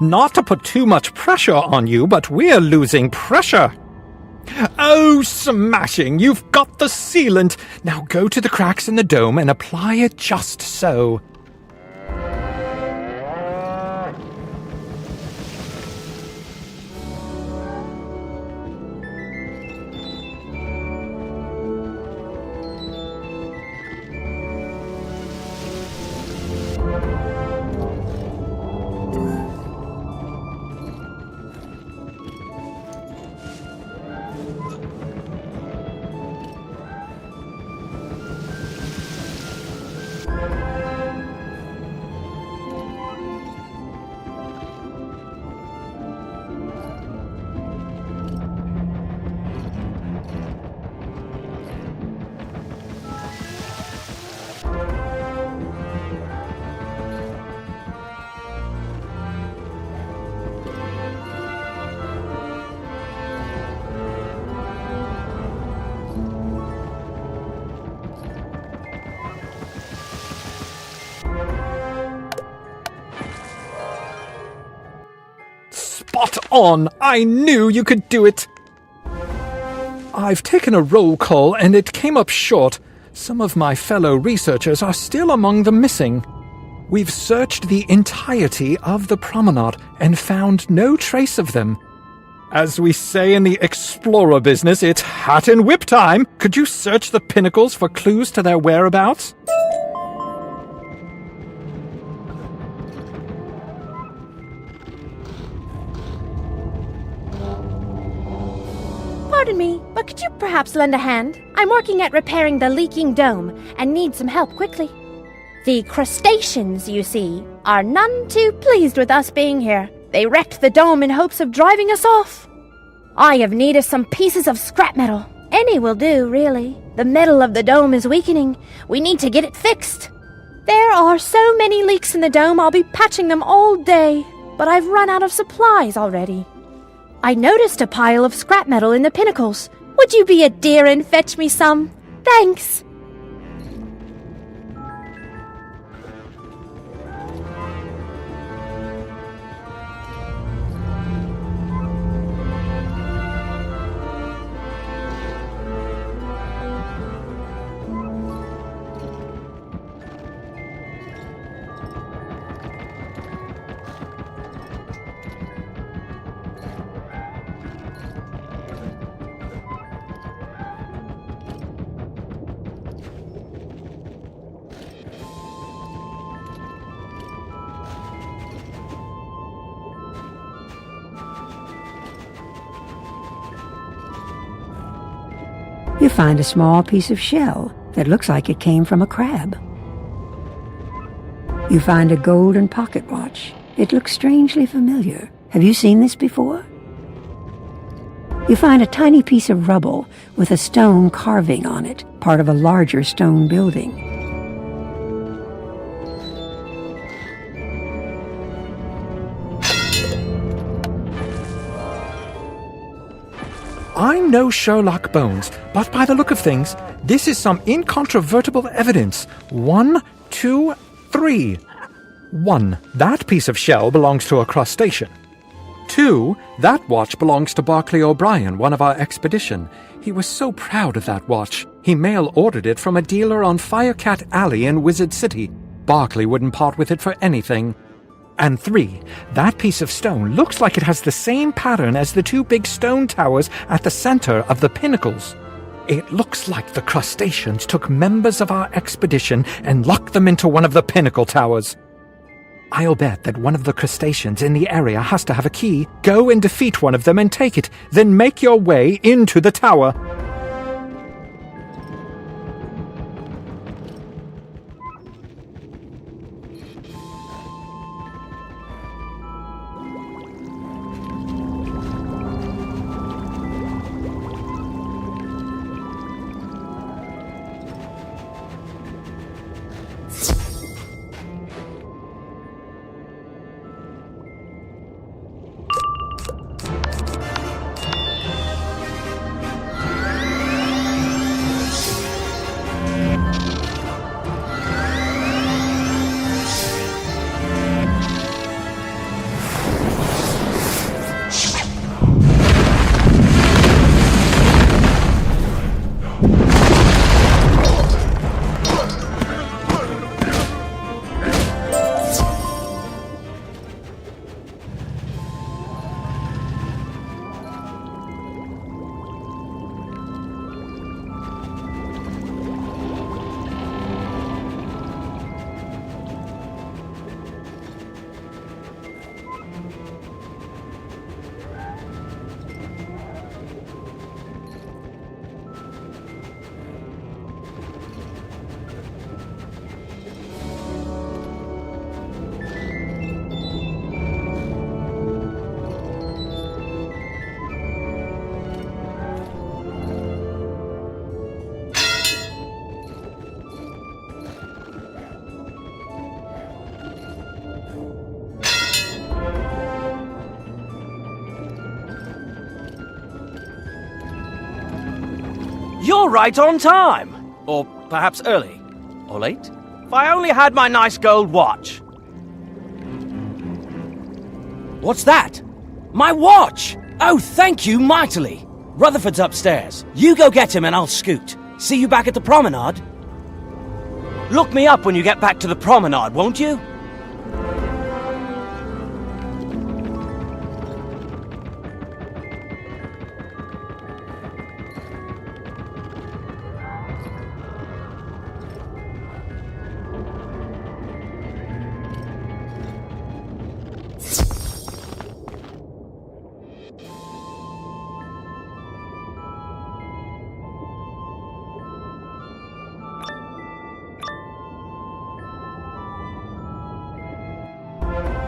Not to put too much pressure on you, but we're losing pressure. Oh, smashing! You've got the sealant! Now go to the cracks in the dome and apply it just so. Spot on! I knew you could do it! I've taken a roll call and it came up short. Some of my fellow researchers are still among the missing. We've searched the entirety of the promenade and found no trace of them. As we say in the explorer business, it's hat and whip time! Could you search the pinnacles for clues to their whereabouts? Pardon me, but could you perhaps lend a hand? I'm working at repairing the leaking dome and need some help quickly. The crustaceans, you see, are none too pleased with us being here. They wrecked the dome in hopes of driving us off. I have need of some pieces of scrap metal. Any will do, really. The metal of the dome is weakening. We need to get it fixed. There are so many leaks in the dome, I'll be patching them all day. But I've run out of supplies already. I noticed a pile of scrap metal in the pinnacles. Would you be a dear and fetch me some? Thanks. You find a small piece of shell that looks like it came from a crab. You find a golden pocket watch. It looks strangely familiar. Have you seen this before? You find a tiny piece of rubble with a stone carving on it, part of a larger stone building. I'm no Sherlock Bones, but by the look of things, this is some incontrovertible evidence. 1, 2, 3. 1. That piece of shell belongs to a crustacean. 2. That watch belongs to Barclay O'Brien, one of our expedition. He was so proud of that watch. He mail-ordered it from a dealer on Firecat Alley in Wizard City. Barclay wouldn't part with it for anything. And 3, that piece of stone looks like it has the same pattern as the 2 big stone towers at the center of the pinnacles. It looks like the crustaceans took members of our expedition and locked them into one of the pinnacle towers. I'll bet that one of the crustaceans in the area has to have a key. Go and defeat one of them and take it, then make your way into the tower. You're right on time. Or perhaps early. Or late. If I only had my nice gold watch. What's that? My watch! Oh, thank you mightily. Rutherford's upstairs. You go get him and I'll scoot. See you back at the promenade. Look me up when you get back to the promenade, won't you?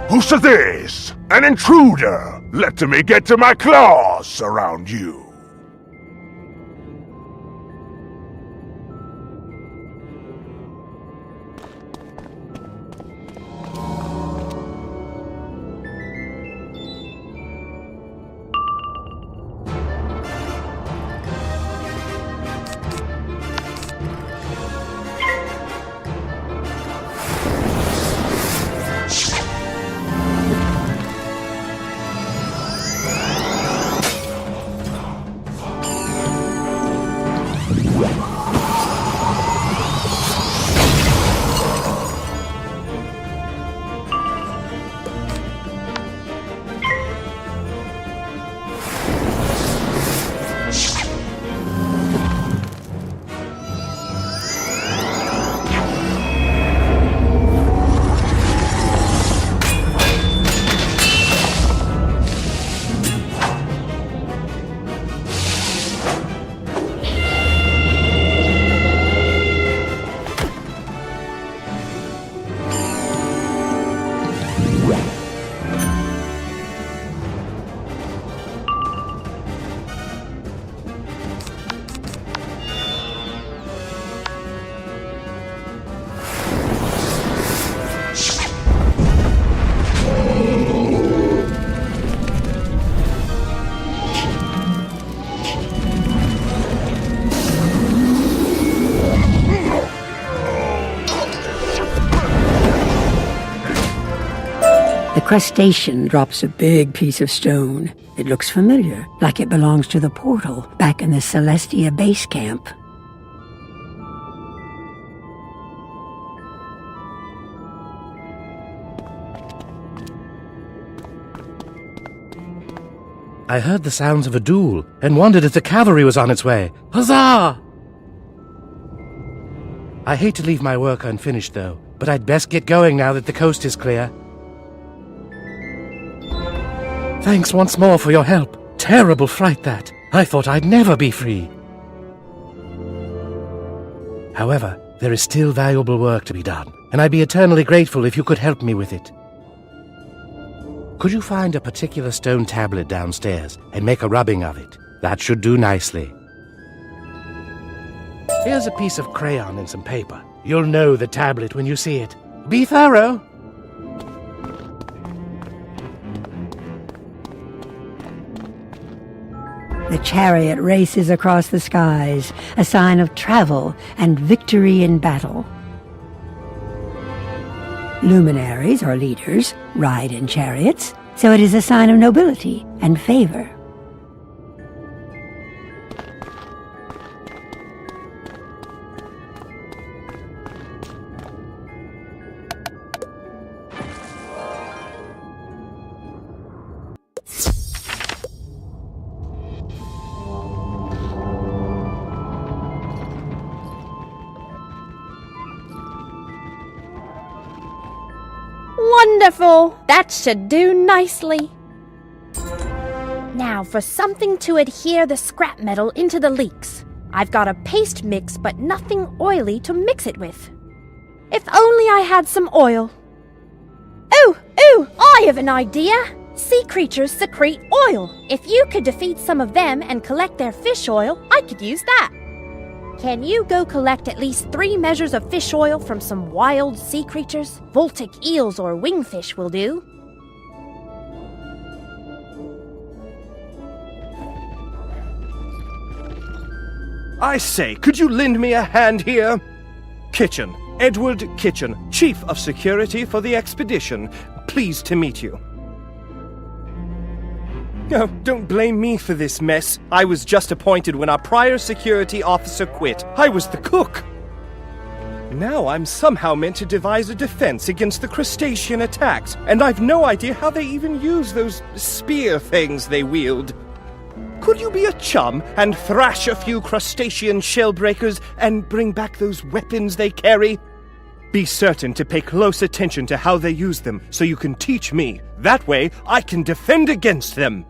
Who's this? An intruder! Let me get to my claws around you. The crustacean drops a big piece of stone. It looks familiar, like it belongs to the portal back in the Celestia base camp. I heard the sounds of a duel and wondered if the cavalry was on its way. Huzzah! I hate to leave my work unfinished, though, but I'd best get going now that the coast is clear. Thanks once more for your help. Terrible fright, that. I thought I'd never be free. However, there is still valuable work to be done, and I'd be eternally grateful if you could help me with it. Could you find a particular stone tablet downstairs and make a rubbing of it? That should do nicely. Here's a piece of crayon and some paper. You'll know the tablet when you see it. Be thorough. The chariot races across the skies, a sign of travel and victory in battle. Luminaries, or leaders, ride in chariots, so it is a sign of nobility and favor. Wonderful! That should do nicely. Now for something to adhere the scrap metal into the leaks. I've got a paste mix, but nothing oily to mix it with. If only I had some oil. Ooh, I have an idea! Sea creatures secrete oil. If you could defeat some of them and collect their fish oil, I could use that. Can you go collect at least 3 measures of fish oil from some wild sea creatures? Voltic eels or wingfish will do. I say, could you lend me a hand here? Kitchen. Edward Kitchen, Chief of Security for the expedition. Pleased to meet you. No, don't blame me for this mess. I was just appointed when our prior security officer quit. I was the cook. Now I'm somehow meant to devise a defense against the crustacean attacks, and I've no idea how they even use those spear things they wield. Could you be a chum and thrash a few crustacean shellbreakers and bring back those weapons they carry? Be certain to pay close attention to how they use them so you can teach me. That way, I can defend against them.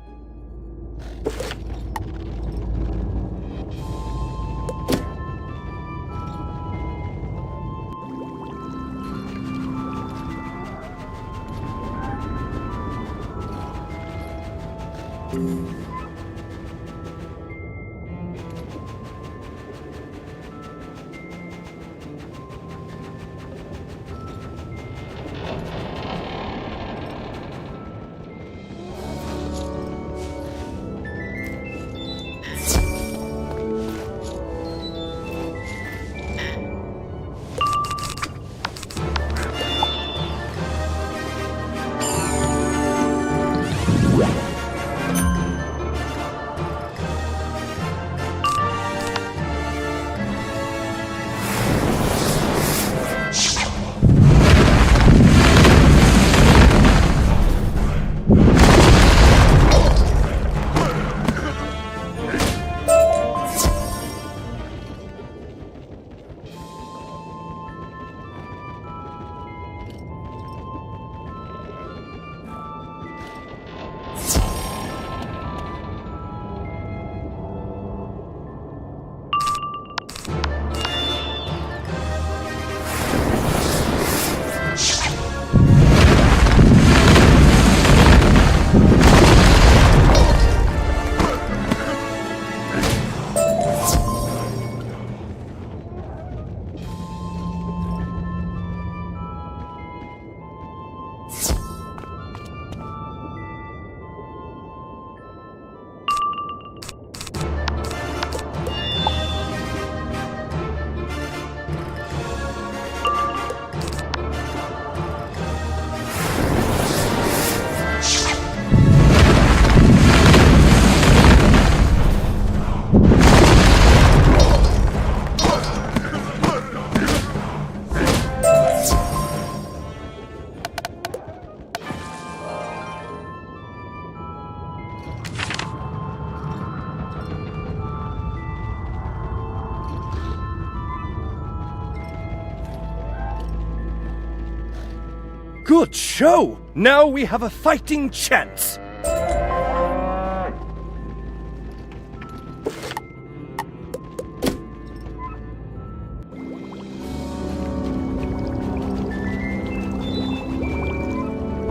Good show! Now we have a fighting chance!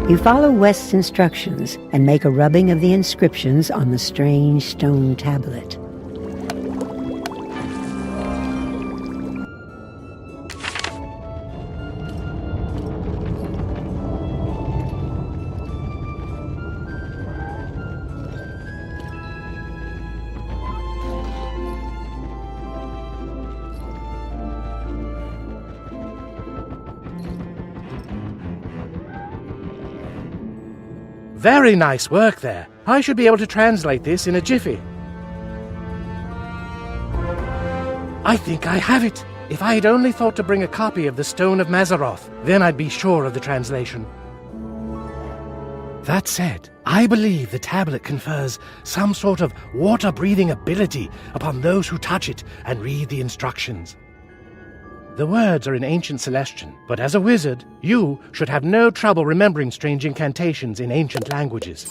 You follow West's instructions and make a rubbing of the inscriptions on the strange stone tablet. Very nice work there. I should be able to translate this in a jiffy. I think I have it. If I had only thought to bring a copy of the Stone of Mazaroth, then I'd be sure of the translation. That said, I believe the tablet confers some sort of water-breathing ability upon those who touch it and read the instructions. The words are in ancient Celestian, but as a wizard, you should have no trouble remembering strange incantations in ancient languages.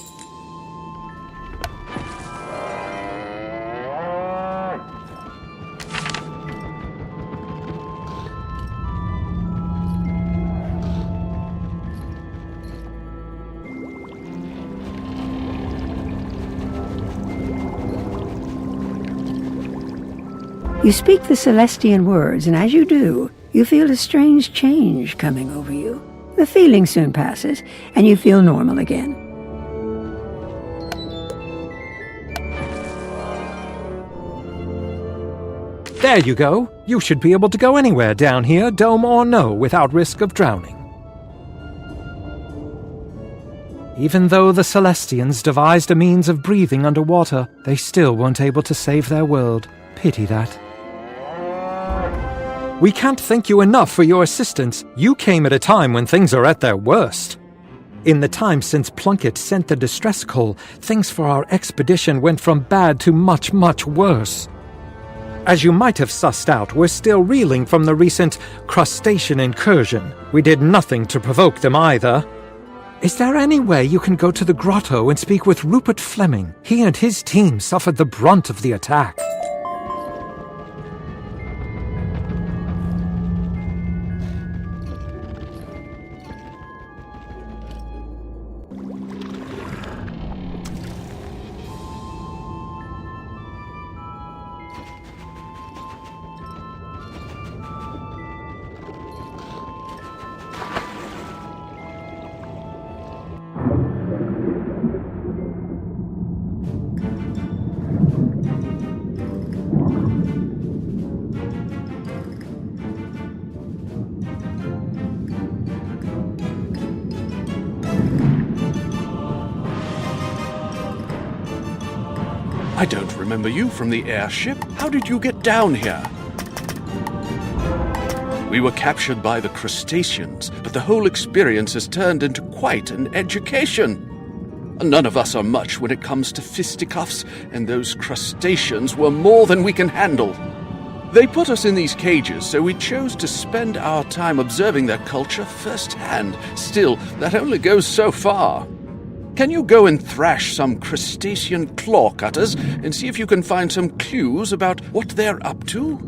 You speak the Celestian words, and as you do, you feel a strange change coming over you. The feeling soon passes, and you feel normal again. There you go. You should be able to go anywhere down here, dome or no, without risk of drowning. Even though the Celestians devised a means of breathing underwater, they still weren't able to save their world. Pity that. We can't thank you enough for your assistance. You came at a time when things are at their worst. In the time since Plunkett sent the distress call, things for our expedition went from bad to much, much worse. As you might have sussed out, we're still reeling from the recent crustacean incursion. We did nothing to provoke them either. Is there any way you can go to the grotto and speak with Rupert Fleming? He and his team suffered the brunt of the attack. I don't remember you from the airship. How did you get down here? We were captured by the crustaceans, but the whole experience has turned into quite an education. None of us are much when it comes to fisticuffs, and those crustaceans were more than we can handle. They put us in these cages, so we chose to spend our time observing their culture firsthand. Still, that only goes so far. Can you go and thrash some crustacean claw cutters and see if you can find some clues about what they're up to?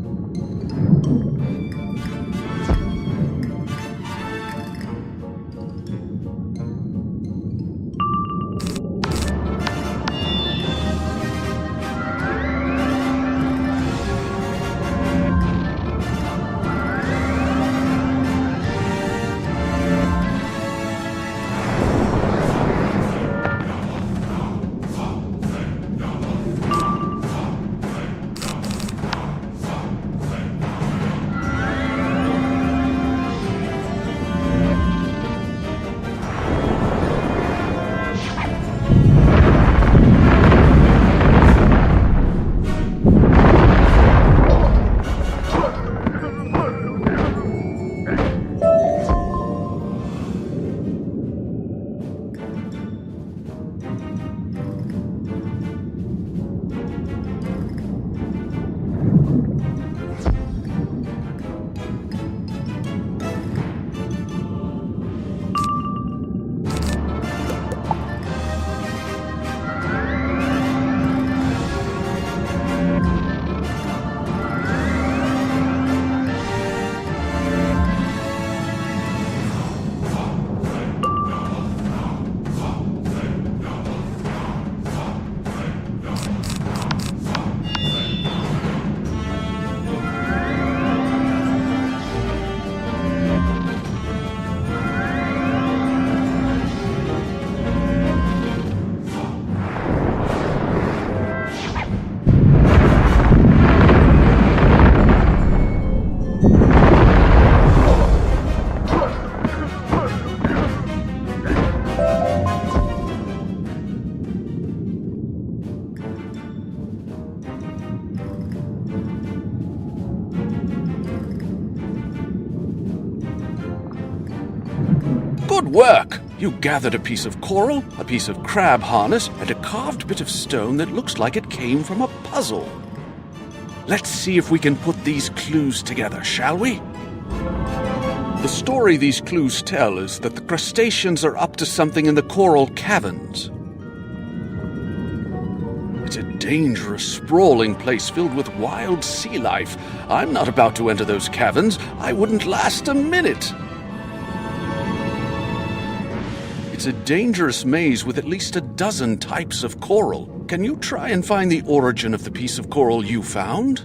Good work! You gathered a piece of coral, a piece of crab harness, and a carved bit of stone that looks like it came from a puzzle. Let's see if we can put these clues together, shall we? The story these clues tell is that the crustaceans are up to something in the coral caverns. It's a dangerous, sprawling place filled with wild sea life. I'm not about to enter those caverns. I wouldn't last a minute. It's a dangerous maze with at least a dozen types of coral. Can you try and find the origin of the piece of coral you found?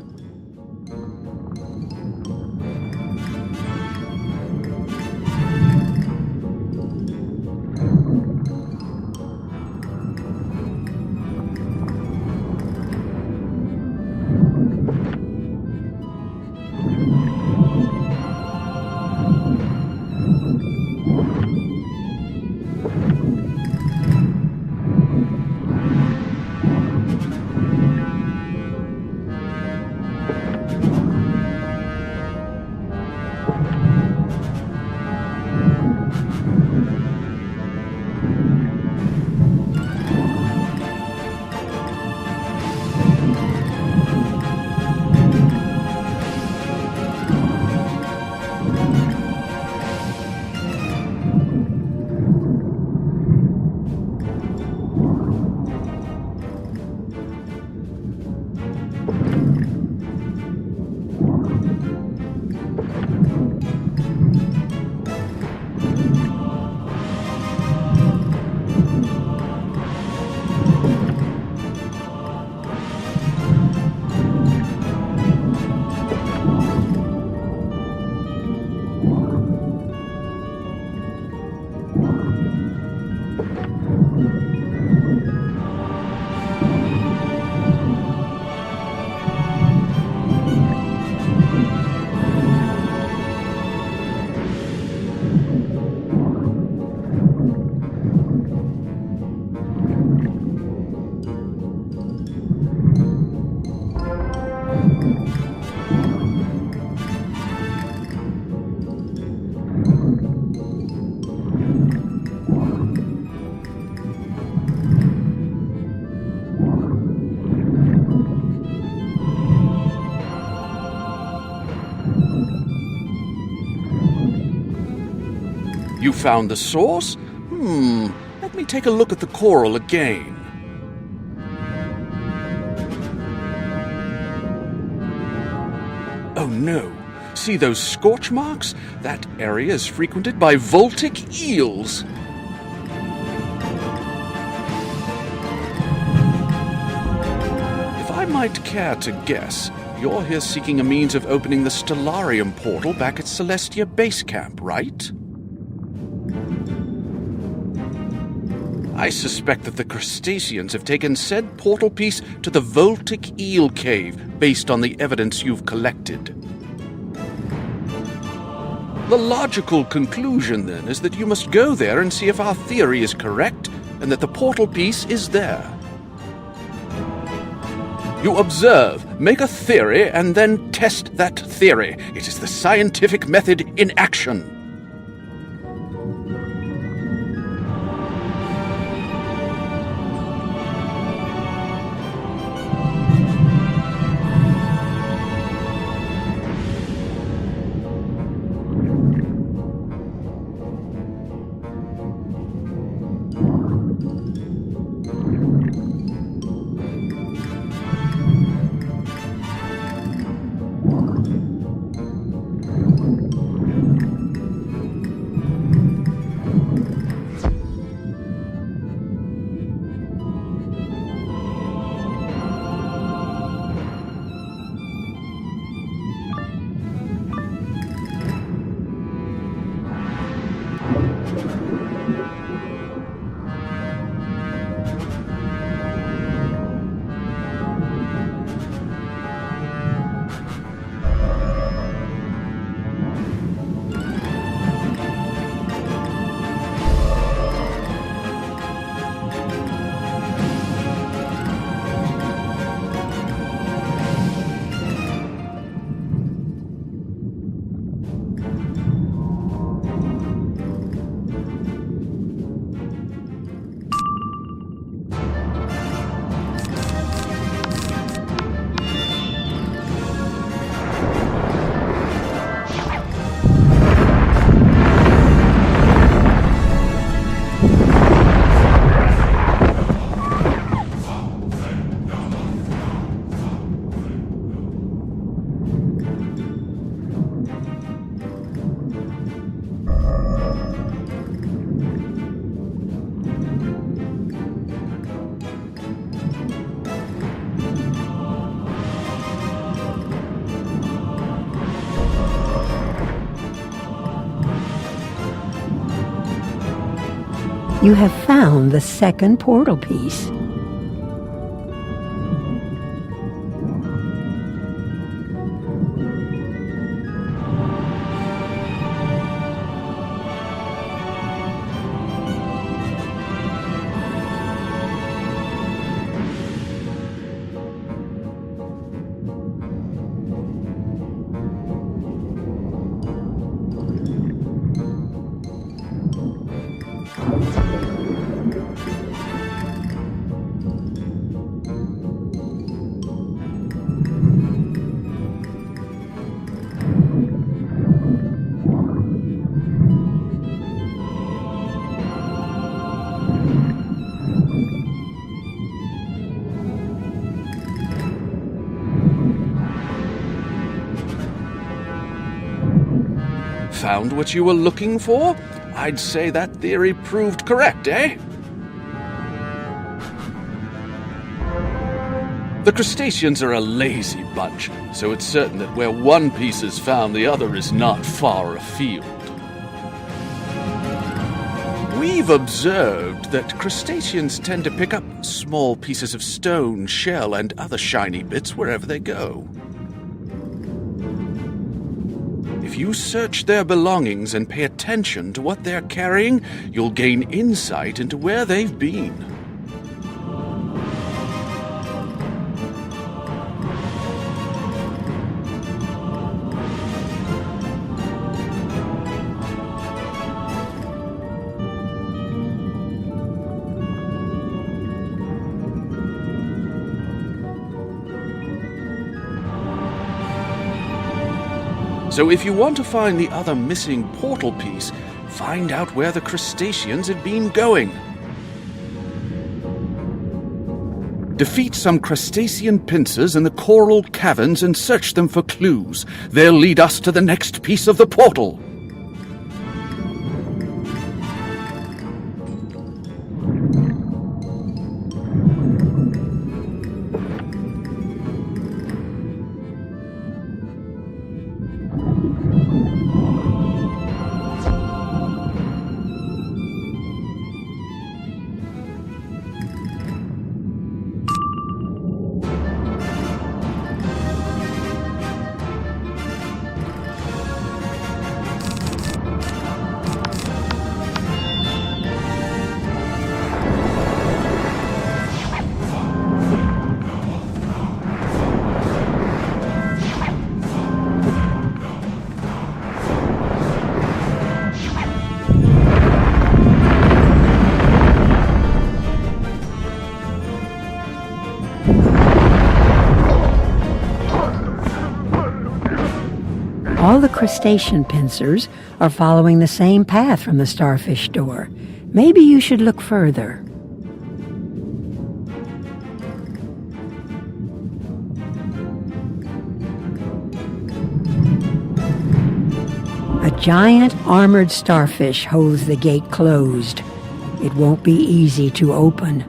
you found the source? Let me take a look at the coral again. Oh no. See those scorch marks? That area is frequented by voltic eels. If I might care to guess, you're here seeking a means of opening the Stellarium portal back at Celestia base camp, right? I suspect that the crustaceans have taken said portal piece to the Voltic Eel Cave based on the evidence you've collected. The logical conclusion, then, is that you must go there and see if our theory is correct and that the portal piece is there. You observe, make a theory, and then test that theory. It is the scientific method in action. You have found the second portal piece. Found what you were looking for? I'd say that theory proved correct, eh? The crustaceans are a lazy bunch, so it's certain that where one piece is found, the other is not far afield. We've observed that crustaceans tend to pick up small pieces of stone, shell, and other shiny bits wherever they go. If you search their belongings and pay attention to what they're carrying, you'll gain insight into where they've been. So if you want to find the other missing portal piece, find out where the crustaceans had been going. Defeat some crustacean pincers in the coral caverns and search them for clues. They'll lead us to the next piece of the portal. All the crustacean pincers are following the same path from the starfish door. Maybe you should look further. A giant armored starfish holds the gate closed. It won't be easy to open.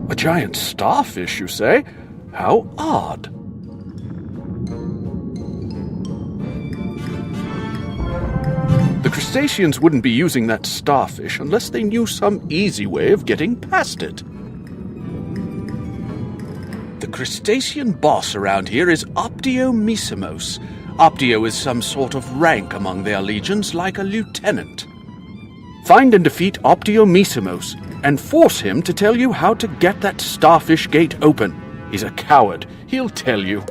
A giant starfish, you say? How odd. The crustaceans wouldn't be using that starfish unless they knew some easy way of getting past it. The crustacean boss around here is Optiomissimos. Optio is some sort of rank among their legions, like a lieutenant. Find and defeat Optiomissimos, and force him to tell you how to get that starfish gate open. He's a coward. He'll tell you.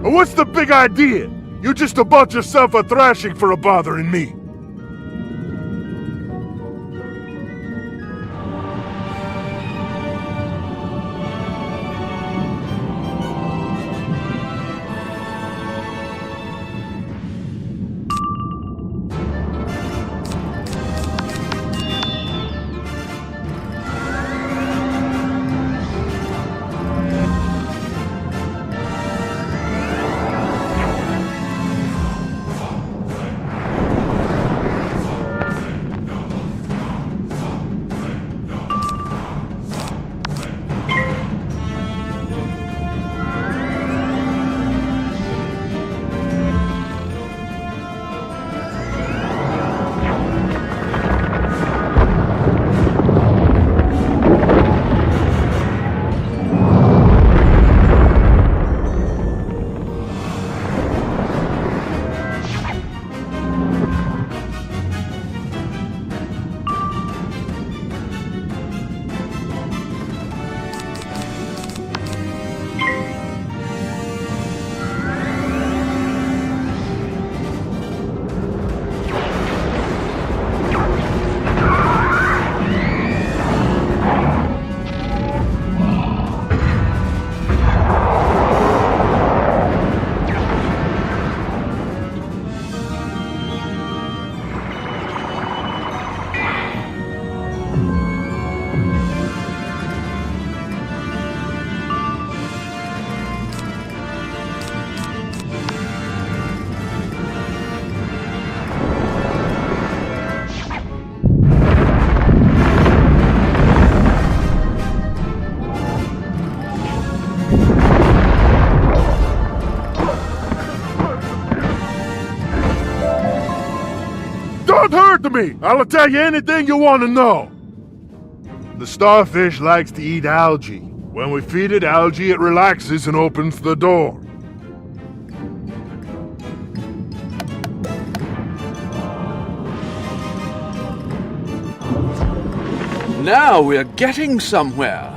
What's the big idea? You just bought yourself a thrashing for bothering me. me! I'll tell you anything you want to know! The starfish likes to eat algae. When we feed it algae, it relaxes and opens the door. Now we're getting somewhere.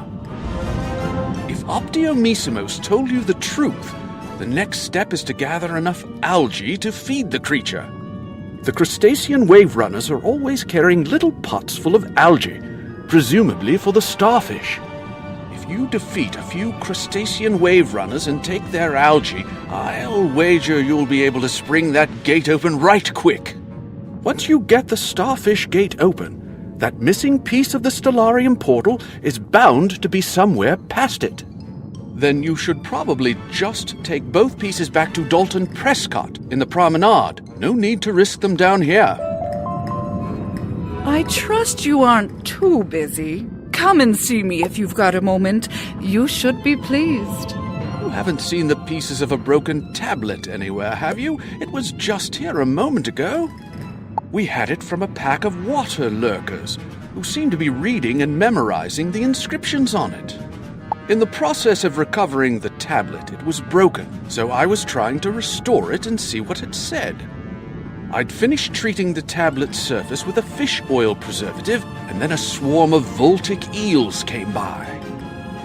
If Optiomissimos told you the truth, the next step is to gather enough algae to feed the creature. The crustacean wave runners are always carrying little pots full of algae, presumably for the starfish. If you defeat a few crustacean wave runners and take their algae, I'll wager you'll be able to spring that gate open right quick. Once you get the starfish gate open, that missing piece of the Stellarium portal is bound to be somewhere past it. Then you should probably just take both pieces back to Dalton Prescott in the promenade. No need to risk them down here. I trust you aren't too busy. Come and see me if you've got a moment. You should be pleased. You haven't seen the pieces of a broken tablet anywhere, have you? It was just here a moment ago. We had it from a pack of water lurkers, who seemed to be reading and memorizing the inscriptions on it. In the process of recovering the tablet, it was broken, so I was trying to restore it and see what it said. I'd finished treating the tablet's surface with a fish oil preservative, and then a swarm of Voltic eels came by.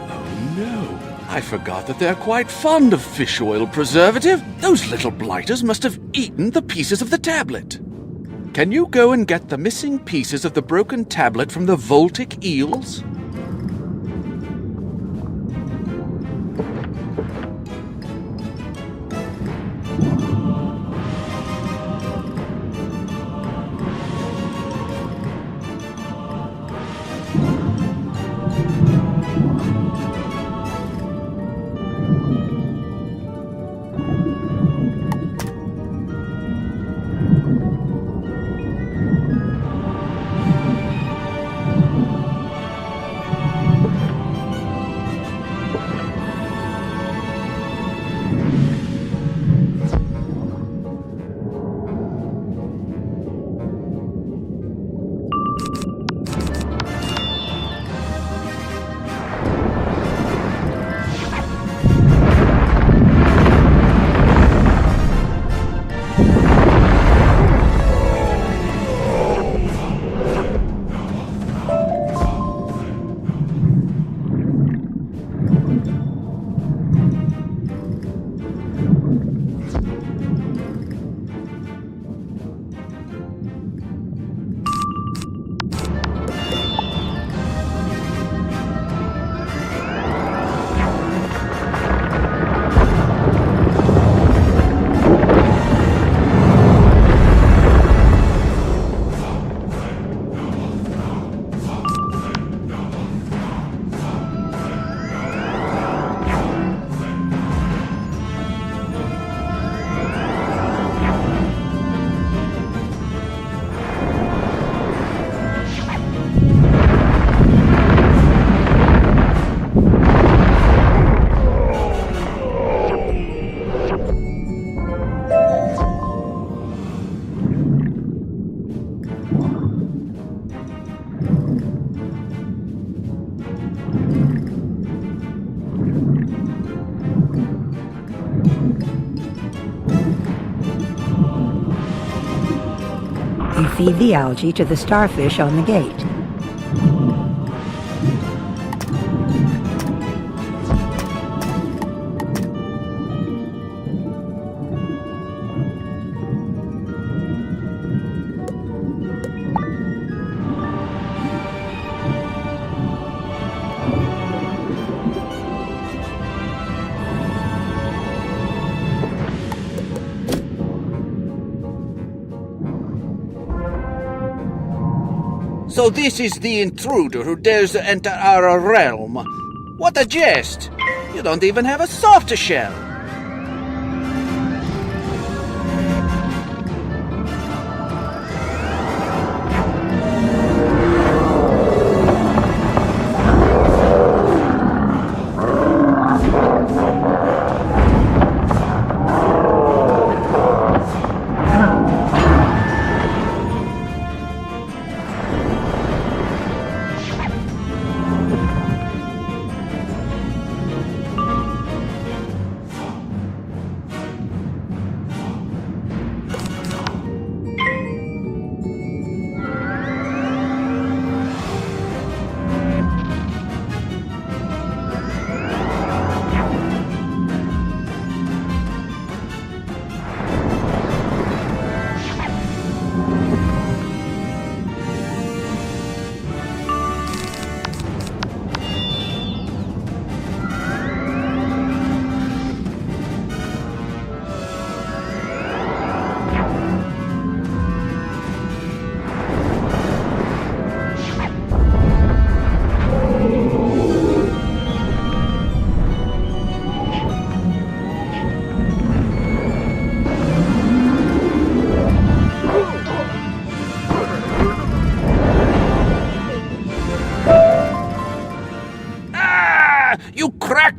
Oh no, I forgot that they're quite fond of fish oil preservative. Those little blighters must have eaten the pieces of the tablet. Can you go and get the missing pieces of the broken tablet from the Voltic eels? You feed the algae to the starfish on the gate. So this is the intruder who dares to enter our realm. What a jest! You don't even have a soft shell.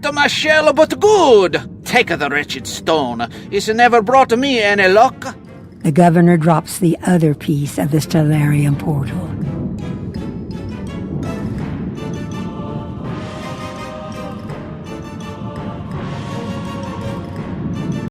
to my shell, but good. Take the wretched stone. It's never brought me any luck. The governor drops the other piece of the Stellarium portal.